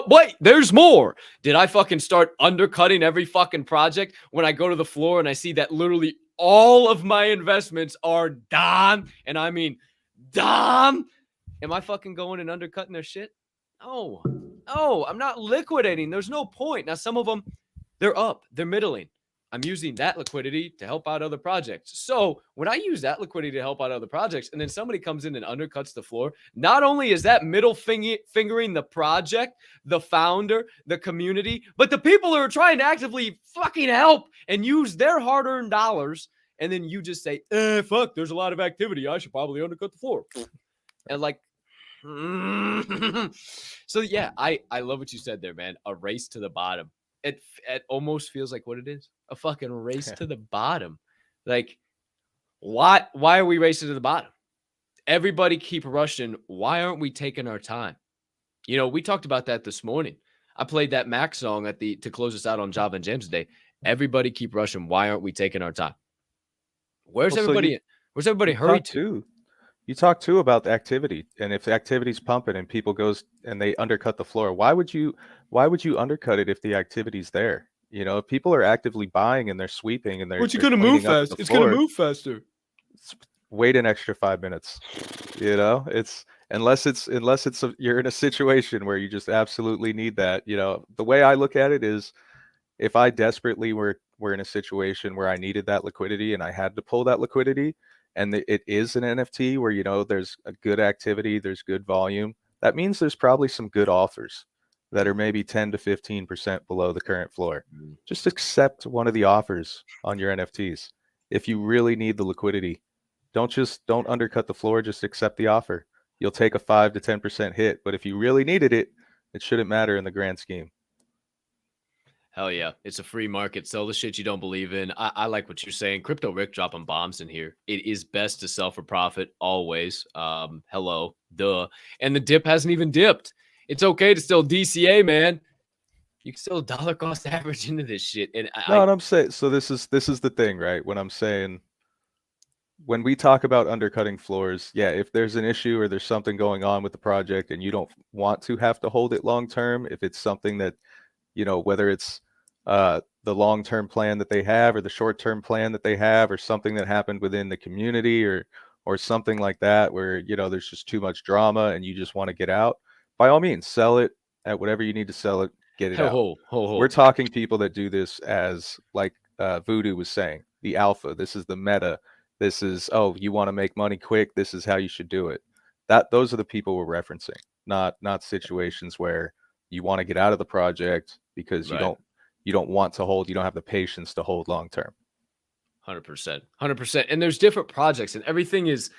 wait, there's more. Did I fucking start undercutting every fucking project when I go to the floor and I see that literally all of my investments are done? And I mean, done. Am I fucking going and undercutting their shit? No, I'm not liquidating. There's no point. Now, some of them, they're up, they're middling. I'm using that liquidity to help out other projects. So when I use that liquidity to help out other projects, and then somebody comes in and undercuts the floor, not only is that middle fingering the project, the founder, the community, but the people who are trying to actively fucking help and use their hard-earned dollars, and then you just say, fuck, there's a lot of activity. I should probably undercut the floor. And like, so yeah, I love what you said there, man. A race to the bottom. It almost feels like what it is. A fucking race to the bottom. Like, why are we racing to the bottom? Everybody keep rushing. Why aren't we taking our time? You know, we talked about that this morning. I played that Mac song to close us out on Java and Jams today. Everybody keep rushing. Why aren't we taking our time? Where's everybody? Where's everybody hurried to? You talk too about the activity, and if the activity's pumping and people goes and they undercut the floor, why would you undercut it if the activity's there? You know, if people are actively buying and they're sweeping and they're gonna move fast. It's gonna move faster. Wait an extra 5 minutes. You know, it's unless you're in a situation where you just absolutely need that. You know, the way I look at it is, if I desperately were in a situation where I needed that liquidity and I had to pull that liquidity, and it is an NFT where, you know, there's a good activity, there's good volume, that means there's probably some good offers that are maybe 10 to 15% below the current floor. Just accept one of the offers on your NFTs. If you really need the liquidity, don't undercut the floor, just accept the offer. You'll take a 5 to 10% hit, but if you really needed it, it shouldn't matter in the grand scheme. Hell yeah. It's a free market. Sell the shit you don't believe in. I like what you're saying. Crypto Rick dropping bombs in here. It is best to sell for profit always. Hello. Duh. And the dip hasn't even dipped. It's okay to still DCA, man. You can still dollar cost average into this shit. And I'm saying, so this is the thing, right? When I'm saying, when we talk about undercutting floors, yeah, if there's an issue or there's something going on with the project and you don't want to have to hold it long term, if it's something that, you know, whether it's the long-term plan that they have or the short-term plan that they have, or something that happened within the community or something like that, where, you know, there's just too much drama and you just want to get out, by all means, sell it at whatever you need to sell it, get it out. We're talking people that do this as, like Voodoo was saying, the alpha. This is the meta. This is, oh, you want to make money quick, this is how you should do it. Those are the people we're referencing, not situations where you want to get out of the project because you don't want to hold, you don't have the patience to hold long term. 100%. And there's different projects, and everything is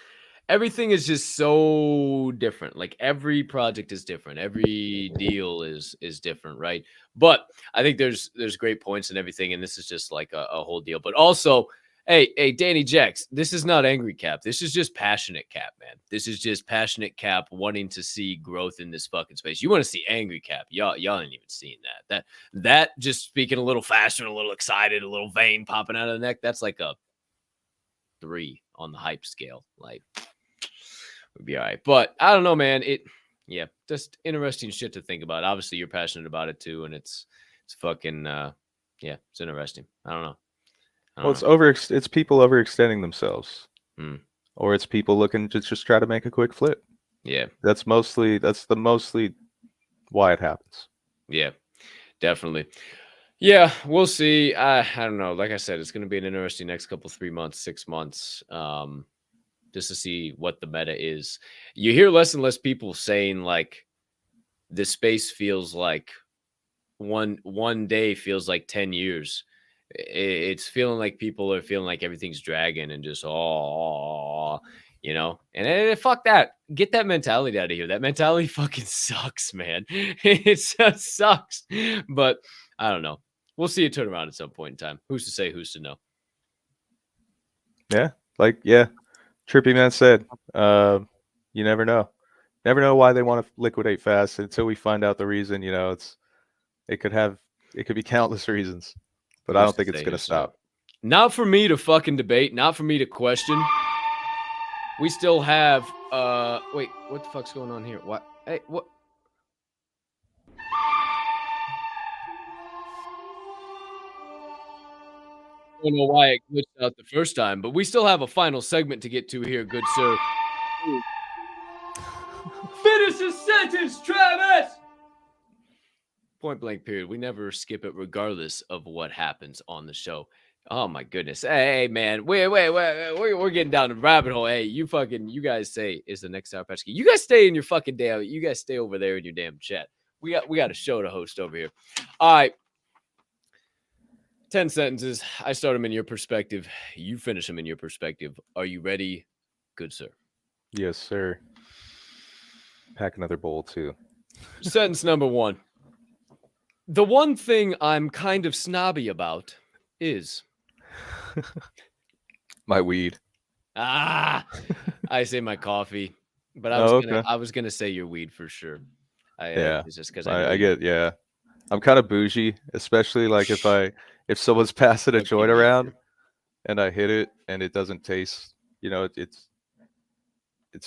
just so different. Like, every project is different, every deal is different, right? But I think there's great points and everything, and this is just like a whole deal. But also, hey, Danny Jax, this is not angry Cap. This is just passionate Cap, man. This is just passionate Cap wanting to see growth in this fucking space. You want to see angry Cap. Y'all ain't even seen that. That just speaking a little faster, a little excited, a little vein popping out of the neck. That's like a 3 on the hype scale. Like, we'd be all right. But I don't know, man. Just interesting shit to think about. Obviously, you're passionate about it too, and it's fucking it's interesting. I don't know. Well, it's people overextending themselves, or it's people looking to just try to make a quick flip. Yeah, that's mostly why it happens. Yeah, definitely. Yeah, we'll see. I don't know. Like I said, it's going to be an interesting next 3 months, 6 months, just to see what the meta is. You hear less and less people saying, like, this space feels like one day feels like 10 years. It's feeling like people are feeling like everything's dragging and just, you know, and fuck that. Get that mentality out of here. That mentality fucking sucks, man. It just sucks. But I don't know. We'll see it turn around at some point in time. Who's to say? Who's to know? Yeah, Trippy Man said, you never know. Never know why they want to liquidate fast until we find out the reason. You know, it could be countless reasons, but I don't think it's gonna stop. Not for me to fucking debate. Not for me to question. We still have. Wait, what the fuck's going on here? What? Hey, what? I don't know why it glitched out the first time, but we still have a final segment to get to here, good sir. Finish the sentence, Travis! Point blank period. We never skip it regardless of what happens on the show. Oh my goodness. Hey man, wait. We're getting down the rabbit hole. Hey, you guys say is the next Sour Patch Kid. You guys stay in your fucking damn. You guys stay over there in your damn chat. We got a show to host over here. All right. 10 sentences. I start them in your perspective. You finish them in your perspective. Are you ready, good sir? Yes, sir. Pack another bowl too. Sentence number 1. The one thing I'm kind of snobby about is my weed. I say my coffee, but I was gonna say your weed for sure. It's just because I get I'm kind of bougie, especially like if someone's passing a joint around and I hit it and it doesn't taste, you know, it's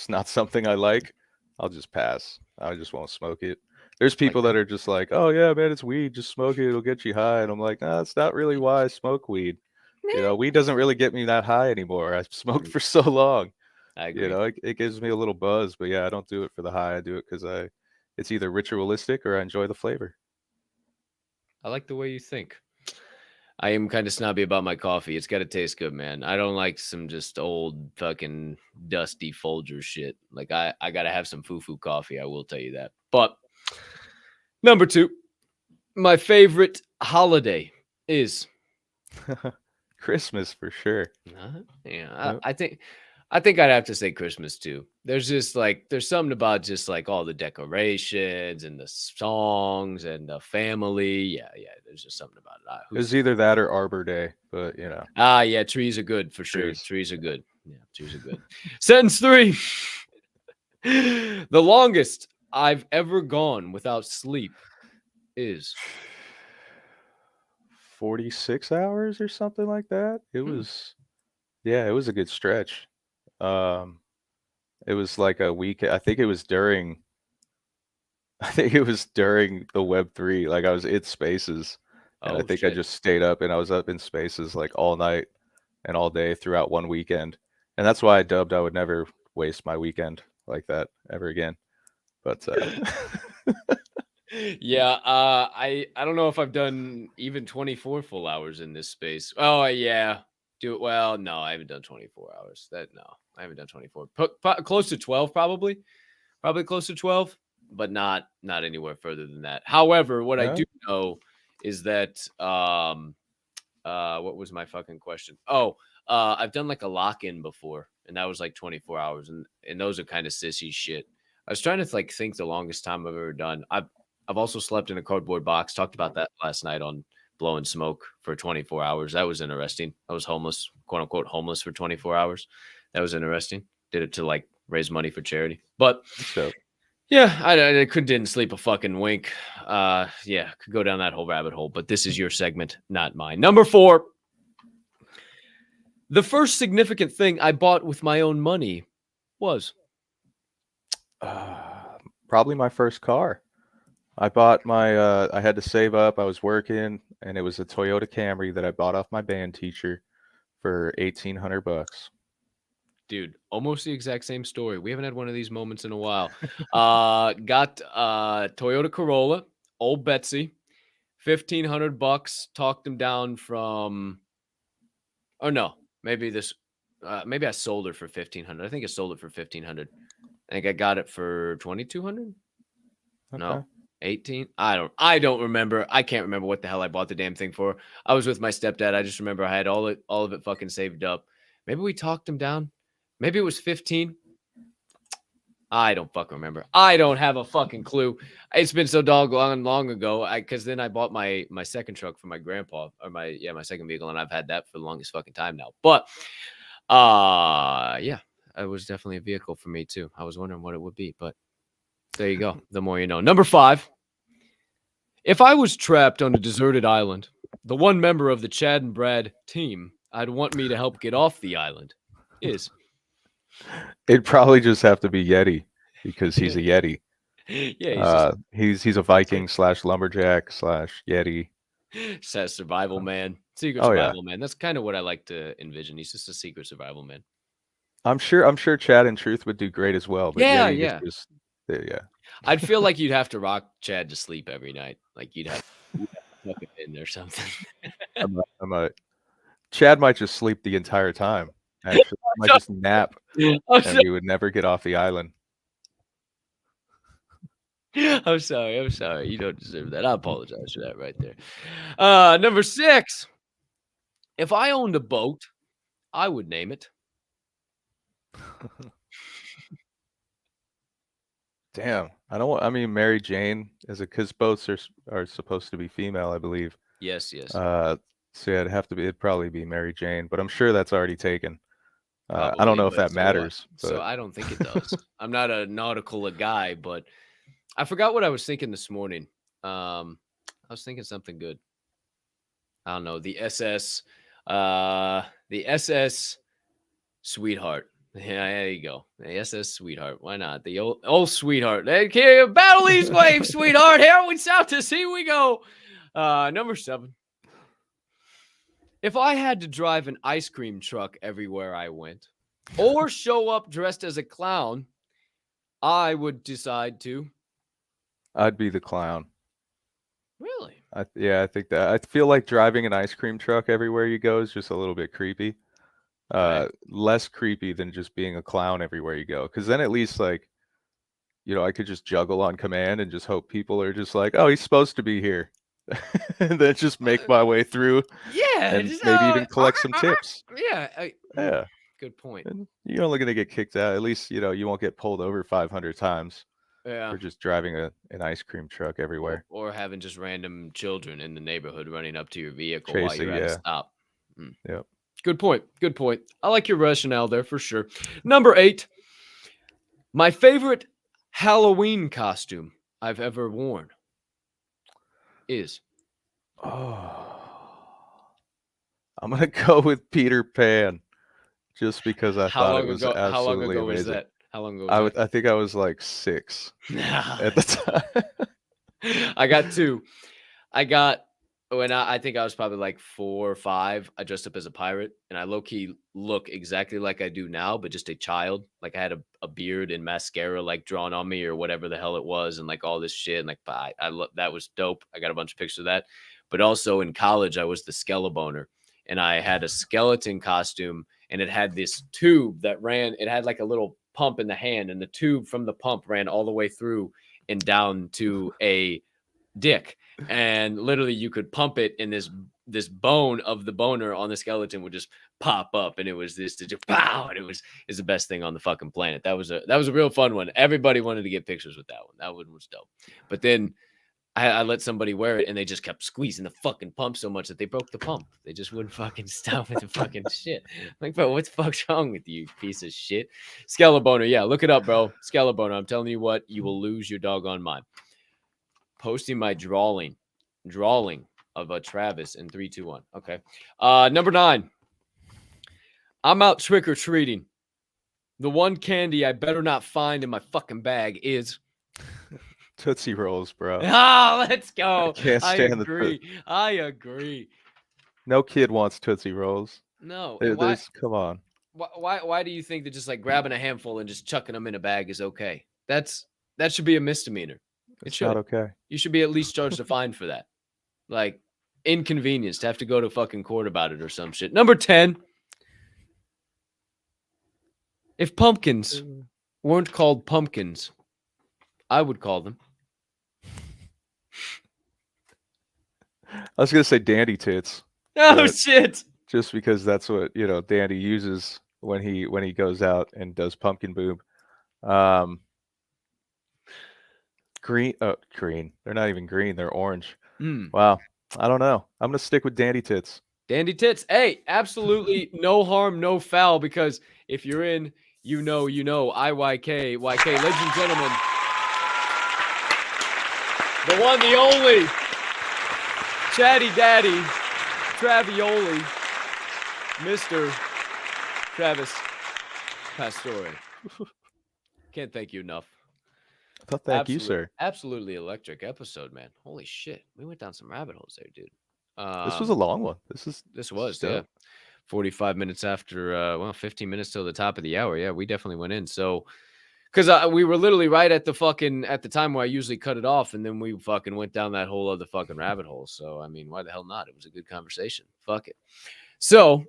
not something I like, I'll just pass. I just won't smoke it. There's people that are just like, oh yeah, man, it's weed, just smoke it, it'll get you high. And I'm like, nah, it's not really why I smoke weed. You know, weed doesn't really get me that high anymore. I've smoked for so long. I agree. You know, it gives me a little buzz, but yeah, I don't do it for the high. I do it because it's either ritualistic or I enjoy the flavor. I like the way you think. I am kind of snobby about my coffee. It's got to taste good, man. I don't like some just old fucking dusty Folger shit. Like I got to have some foo-foo coffee. I will tell you that. But number 2, my favorite holiday is Christmas for sure. Yeah, I think I'd have to say Christmas too. There's just there's something about just like all the decorations and the songs and the family. Yeah. There's just something about it. It was either that or Arbor Day, but you know. Yeah, trees are good for sure. Trees are good. Yeah, trees are good. Sentence 3. The longest I've ever gone without sleep is 46 hours or something like that. It was a good stretch. It was like a week. I think it was during the Web3. Like I was in Spaces, and I think I just stayed up and I was up in Spaces like all night and all day throughout one weekend. And that's why I would never waste my weekend like that ever again. But I don't know if I've done even 24 full hours in this space. Oh yeah. No, I haven't done 24 hours. I haven't done 24. Close to 12 probably close to 12, but not anywhere further than that. However, what I do know is that what was my fucking question? I've done like a lock-in before, and that was like 24 hours, and those are kind of sissy shit. I was trying to think the longest time I've ever done. I've also slept in a cardboard box. Talked about that last night on Blowing Smoke for 24 hours. That was interesting. I was homeless, quote unquote homeless for 24 hours. That was interesting. Did it to raise money for charity. But yeah, I didn't sleep a fucking wink. Could go down that whole rabbit hole, but this is your segment, not mine. Number 4. The first significant thing I bought with my own money was probably my first car. I bought I had to save up. I was working, and it was a Toyota Camry that I bought off my band teacher for $1,800. Dude, almost the exact same story. We haven't had one of these moments in a while. Got Toyota Corolla, old Betsy, $1,500. Talked them down from, maybe I sold her for $1,500. I think I sold it for $1,500. I think I got it for $2,200. Okay. No, 18. I don't remember. I can't remember what the hell I bought the damn thing for. I was with my stepdad. I just remember I had all of it fucking saved up. Maybe we talked him down. Maybe it was 15. I don't fucking remember. I don't have a fucking clue. It's been so doggone long ago. Because then I bought my second truck for my grandpa, or my second vehicle, and I've had that for the longest fucking time now. But yeah, it was definitely a vehicle for me too. I was wondering what it would be, but there you go. The more you know. Number 5. If I was trapped on a deserted island, the one member of the Chad and Brad team I'd want me to help get off the island is. It'd probably just have to be Yeti because he's a Yeti. Yeah, he's a Viking / lumberjack / Yeti. Says survival man, secret survival man. That's kind of what I like to envision. He's just a secret survival man. I'm sure Chad and Truth would do great as well. But Yeah, Yeti yeah. is just, yeah. I'd feel like you'd have to rock Chad to sleep every night. Like you'd have to tuck him in or something. Chad might just sleep the entire time. Actually, might just nap, and we would never get off the island. I'm sorry. You don't deserve that. I apologize for that right there. Number 6. If I owned a boat, I would name it. Damn, I mean, Mary Jane is because boats are supposed to be female, I believe. Yes. So yeah, it'd probably be Mary Jane, but I'm sure that's already taken. Probably, I don't know if that so matters. So I don't think it does. I'm not a nautical guy, but I forgot what I was thinking this morning. I was thinking something good. I don't know. The SS Sweetheart. Yeah, there you go. The SS Sweetheart. Why not? The old Sweetheart. Okay, battle these waves, sweetheart. Here we south to sea we go. Number 7. If I had to drive an ice cream truck everywhere I went, or show up dressed as a clown, I would decide to. I'd be the clown. Really? I think that. I feel like driving an ice cream truck everywhere you go is just a little bit creepy. Right. Less creepy than just being a clown everywhere you go. Because then at least, like, I could just juggle on command and just hope people are just like, oh, he's supposed to be here. And then just make my way through. Yeah. And maybe even collect some tips. Yeah. Yeah. Good point. And you're only going to get kicked out. At least, you won't get pulled over 500 times. Yeah. For just driving an ice cream truck everywhere. Or having just random children in the neighborhood running up to your vehicle Chasing, while you're at a stop. Yep. Good point. I like your rationale there for sure. Number 8. My favorite Halloween costume I've ever worn is. Oh, I'm gonna go with Peter Pan, just because I thought it was absolutely how long ago amazing. was that? How long ago was that? I think I was like 6 at the time. I got 2. I think I was probably like 4 or 5. I dressed up as a pirate, and I low-key look exactly like I do now, but just a child. Like I had a beard and mascara like drawn on me or whatever the hell it was, and like all this shit. And like that was dope. I got a bunch of pictures of that. But also in college, I was the Skelebaner, and I had a skeleton costume, and it had this tube that ran. It had like a little pump in the hand, and the tube from the pump ran all the way through and down to a dick, and literally you could pump it, and this bone of the boner on the skeleton would just pop up, and it was this just pow, and it's the best thing on the fucking planet. That was a real fun one. Everybody wanted to get pictures with that one. That one was dope. But then I let somebody wear it, and they just kept squeezing the fucking pump so much that they broke the pump. They just wouldn't fucking stop with the fucking shit. Like, bro, what the fuck's wrong with you, piece of shit? Skelebaner, yeah, look it up, bro. Skelebaner. I'm telling you what, you will lose your doggone mind. Posting my drawing of a Travis in 3, 2, 1. Okay. Number 9. I'm out trick-or-treating. The one candy I better not find in my fucking bag is Tootsie Rolls, bro. Oh, let's go. I can't stand I agree. No kid wants Tootsie Rolls. No. Come on. Why do you think that just like grabbing a handful and just chucking them in a bag is okay? That should be a misdemeanor. It's not okay. You should be at least charged a fine for that. Like, inconvenience to have to go to fucking court about it or some shit. Number 10. If pumpkins weren't called pumpkins, I would call them. I was going to say dandy tits. Oh, shit. Just because that's what, Dandy uses when he goes out and does Pumpkin Boob. Green. They're not even green. They're orange. Wow. I don't know. I'm gonna stick with Dandy Tits. Dandy Tits. Hey, absolutely no harm, no foul, because if you're in, you know, IYK, YK, ladies and gentlemen, the one, the only, Chatty Daddy, Travioli, Mr. Travis Pastore. Can't thank you enough. Thank you, sir. Absolutely electric episode, man. Holy shit. We went down some rabbit holes there, dude. This was a long one. This was, yeah. 45 minutes after, 15 minutes till the top of the hour. Yeah, we definitely went in. So, because we were literally right at the time where I usually cut it off, and then we fucking went down that whole other fucking rabbit hole. So, I mean, why the hell not? It was a good conversation. Fuck it. So,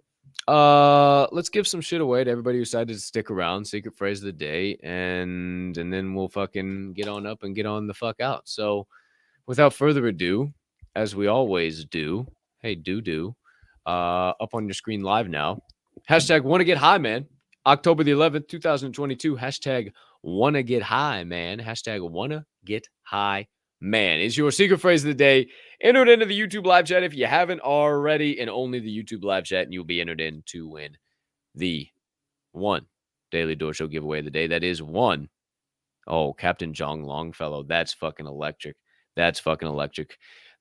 let's give some shit away to everybody who decided to stick around. Secret phrase of the day, and then we'll fucking get on up and get on the fuck out. So, without further ado, as we always do, hey, up on your screen live now. Hashtag wanna get high, man. October the 11th, 2022. Hashtag wanna get high, man. Hashtag wanna get high, man. Is your secret phrase of the day. Enter it into the YouTube live chat if you haven't already, and only the YouTube live chat, and you'll be entered in to win the one Daily Door Show giveaway of the day. That is one. Oh, Captain Jong Longfellow. That's fucking electric.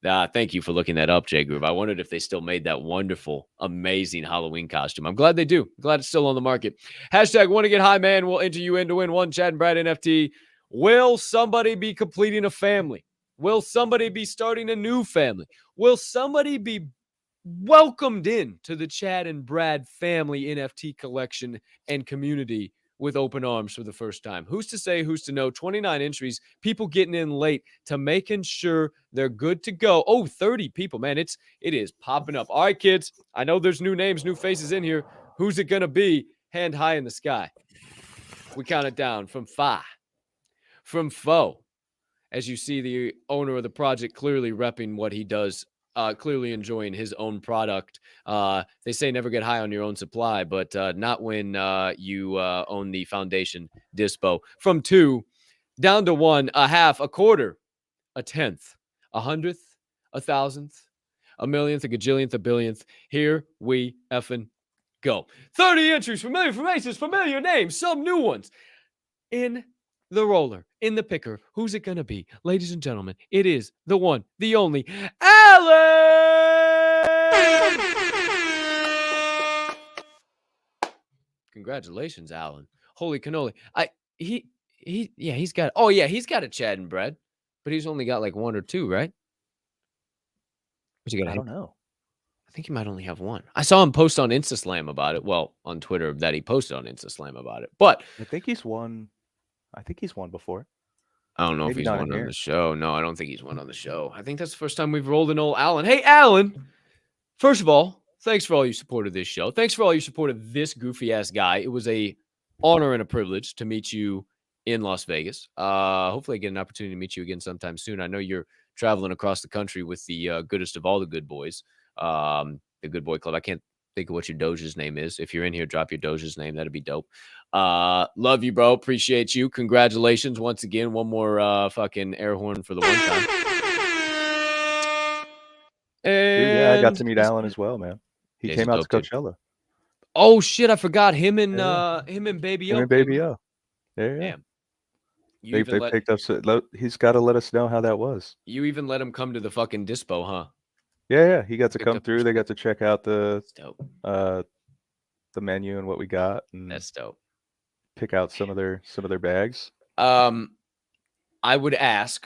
Thank you for looking that up, J Groove. I wondered if they still made that wonderful, amazing Halloween costume. I'm glad they do. Glad it's still on the market. Hashtag wanna get high, man. We'll enter you in to win one Chad and Brad NFT. Will somebody be completing a family? Will somebody be starting a new family? Will somebody be welcomed in to the Chad and Brad family NFT collection and community with open arms for the first time? Who's to say, who's to know? 29 entries, people getting in late to making sure they're good to go. Oh, 30 people, man. It is popping up. All right, kids, I know there's new names, new faces in here. Who's it going to be? Hand high in the sky. We count it down from 5. From 4. As you see the owner of the project clearly repping what he does, clearly enjoying his own product. They say never get high on your own supply, but not when you own the foundation dispo. From 2 down to 1, a half, a quarter, a tenth, a hundredth, a thousandth, a millionth, a gajillionth, a billionth. Here we effing go. 30 entries, familiar faces, familiar names, some new ones. In the roller, in the picker, who's it going to be? Ladies and gentlemen, it is the one, the only, Alan! Congratulations, Alan. Holy cannoli. He's got a Chad and Brad, but he's only got like 1 or 2, right? What's he got? I don't know. I think he might only have 1. I saw him post on InstaSlam about it. Well, on Twitter that he posted on InstaSlam about it. But I think he's won before. I don't know if he's won on the show. No, I don't think he's won on the show. I think that's the first time we've rolled an old Alan. Hey, Alan. First of all, thanks for all your support of this show. Thanks for all your support of this goofy-ass guy. It was a honor and a privilege to meet you in Las Vegas. Hopefully I get an opportunity to meet you again sometime soon. I know you're traveling across the country with the goodest of all the good boys, the Good Boy Club. I can't think of what your Doge's name is. If you're in here, drop your Doge's name. That'd be dope. Love you, bro. Appreciate you. Congratulations once again. One more fucking air horn for the one time. And dude, yeah, I got to meet Alan as well, man. He came out to Coachella. Oh shit, I forgot him and Baby O. Him and Baby O. Yeah. Damn. They picked up. He's got to let us know how that was. You even let him come to the fucking dispo, huh? Yeah. He got to come through. They got to check out the menu and what we got. And that's dope. Pick out some of their bags. I would ask,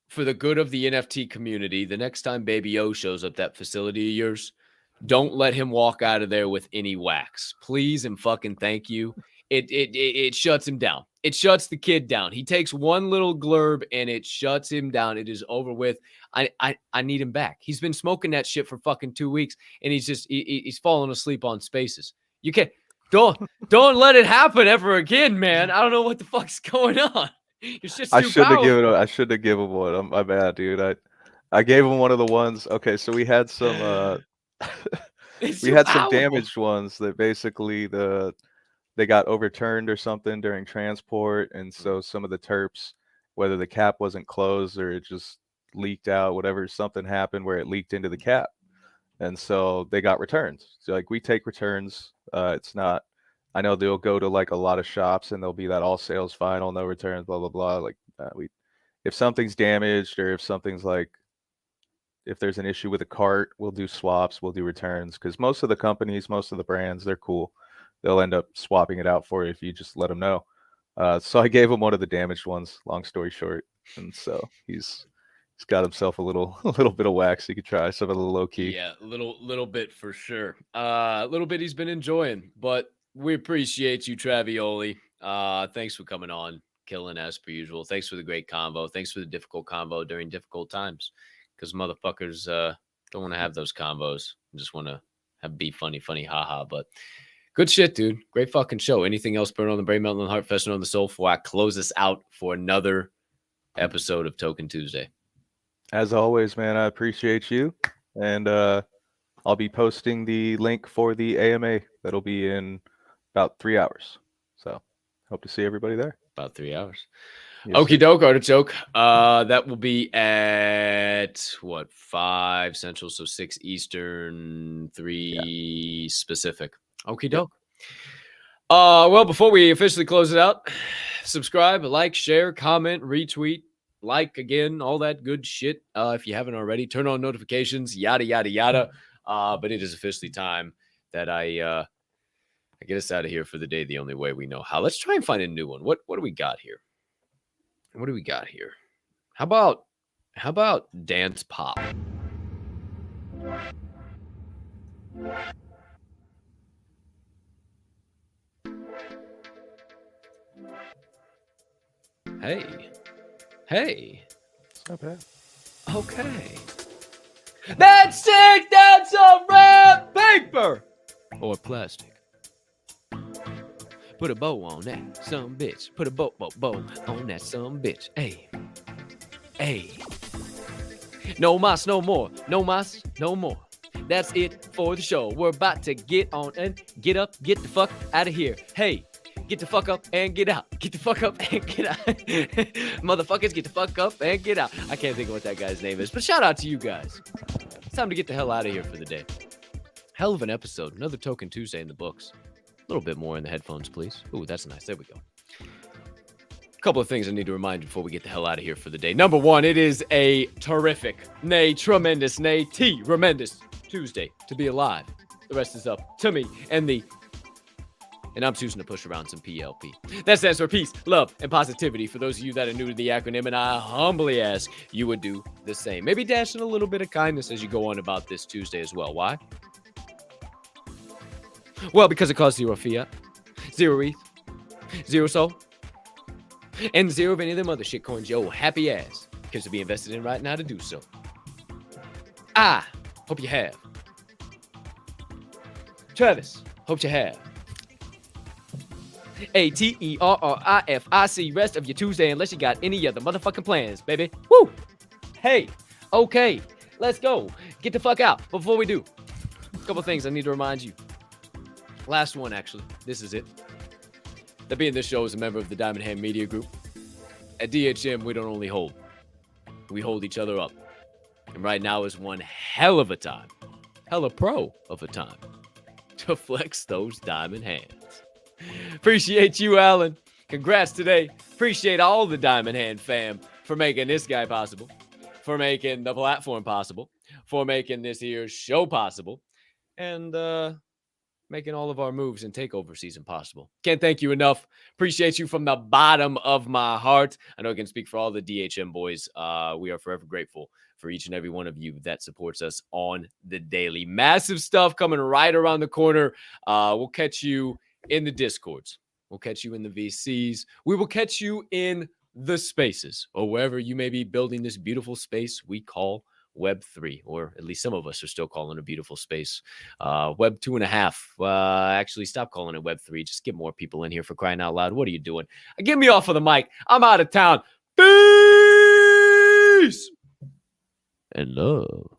for the good of the NFT community, the next time Baby O shows up that facility of yours, don't let him walk out of there with any wax. Please and fucking thank you. It shuts him down. It shuts the kid down. He takes one little glurb and it shuts him down. It is over with. I need him back. He's been smoking that shit for fucking 2 weeks and he's falling asleep on spaces. You can't don't let it happen ever again, man. I don't know what the fuck's going on. It's just I shouldn't have given him one. My bad, dude. I gave him one of the ones. Okay, so we had some we had some damaged ones that basically they got overturned or something during transport, and so some of the terps, whether the cap wasn't closed or it just leaked out, whatever, something happened where it leaked into the cap, and so they got returned. So like we take returns. It's not. I know they'll go to like a lot of shops and there'll be that all sales final, no returns, blah blah blah. Like if something's damaged or if something's like, if there's an issue with a cart, we'll do swaps, we'll do returns, because most of the companies, most of the brands, they're cool. They'll end up swapping it out for you if you just let them know. So I gave him one of the damaged ones, long story short, and so he's got himself a little bit of wax. He could try some of the low key. Yeah, little bit for sure. A little bit he's been enjoying, but we appreciate you, Travioli. Thanks for coming on, killing as per usual. Thanks for the great convo. Thanks for the difficult convo during difficult times, because motherfuckers don't want to have those combos. Just want to be funny, haha. But good shit, dude. Great fucking show. Anything else burn on the brain, melt on the heart, fester on the soul before I close this out for another episode of Tokin Tuesday? As always, man, I appreciate you. And I'll be posting the link for the AMA. That'll be in about 3 hours. So hope to see everybody there. About 3 hours. Yes, Okie sir. doke, artichoke. That will be at 5 Central, so 6 Eastern, 3 Pacific. Okie doke. Well, before we officially close it out, subscribe, like, share, comment, retweet, like again, all that good shit. If you haven't already, turn on notifications, yada yada yada. But it is officially time that I get us out of here for the day the only way we know how. Let's try and find a new one. What do we got here? What do we got here? How about dance pop? Hey. It's not bad. Okay. That's sick. That's a red paper or plastic. Put a bow on that some bitch. Put a bow on that some bitch. Hey. No mas, no more. No mas, no more. That's it for the show. We're about to get on and get up, get the fuck out of here. Hey, get the fuck up and get out. Get the fuck up and get out. Motherfuckers, get the fuck up and get out. I can't think of what that guy's name is, but shout out to you guys. It's time to get the hell out of here for the day. Hell of an episode. Another Tokin Tuesday in the books. A little bit more in the headphones, please. Ooh, that's nice. There we go. A couple of things I need to remind you before we get the hell out of here for the day. Number one, it is a terrific, nay, tremendous, nay, tremendous Tuesday to be alive. The rest is up to me and I'm choosing to push around some PLP. That stands for peace, love, and positivity for those of you that are new to the acronym, and I humbly ask you would do the same. Maybe dash in a little bit of kindness as you go on about this Tuesday as well. Why? Well, because it costs 0 fiat, 0 ETH, 0 soul, and 0 of any of them other shit coins yo happy ass because to be invested in right now to do so. I hope you have. Travis, hope you have. ATERRIFIC rest of your Tuesday unless you got any other motherfucking plans, baby. Woo! Hey, okay, let's go. Get the fuck out. But before we do, a couple things I need to remind you. Last one, actually. This is it. That being this show is a member of the Diamond Hand Media Group. At DHM, we don't only hold. We hold each other up. And right now is one hell of a time. Hella pro of a time. To flex those diamond hands. Appreciate you, Alan. Congrats today. Appreciate all the Diamond Hand fam for making this guy possible, for making the platform possible, for making this here show possible, and making all of our moves and takeover season possible. Can't thank you enough. Appreciate you from the bottom of my heart. I know I can speak for all the DHM boys. We are forever grateful for each and every one of you that supports us on the daily. Massive stuff coming right around the corner. We'll catch you in the Discords. We'll catch you in the VCs. We will catch you in the spaces or wherever you may be building this beautiful space we call Web3, or at least some of us are still calling it a beautiful space. Web 2.5. Actually, stop calling it Web3. Just get more people in here for crying out loud. What are you doing? Get me off of the mic. I'm out of town. Peace and love.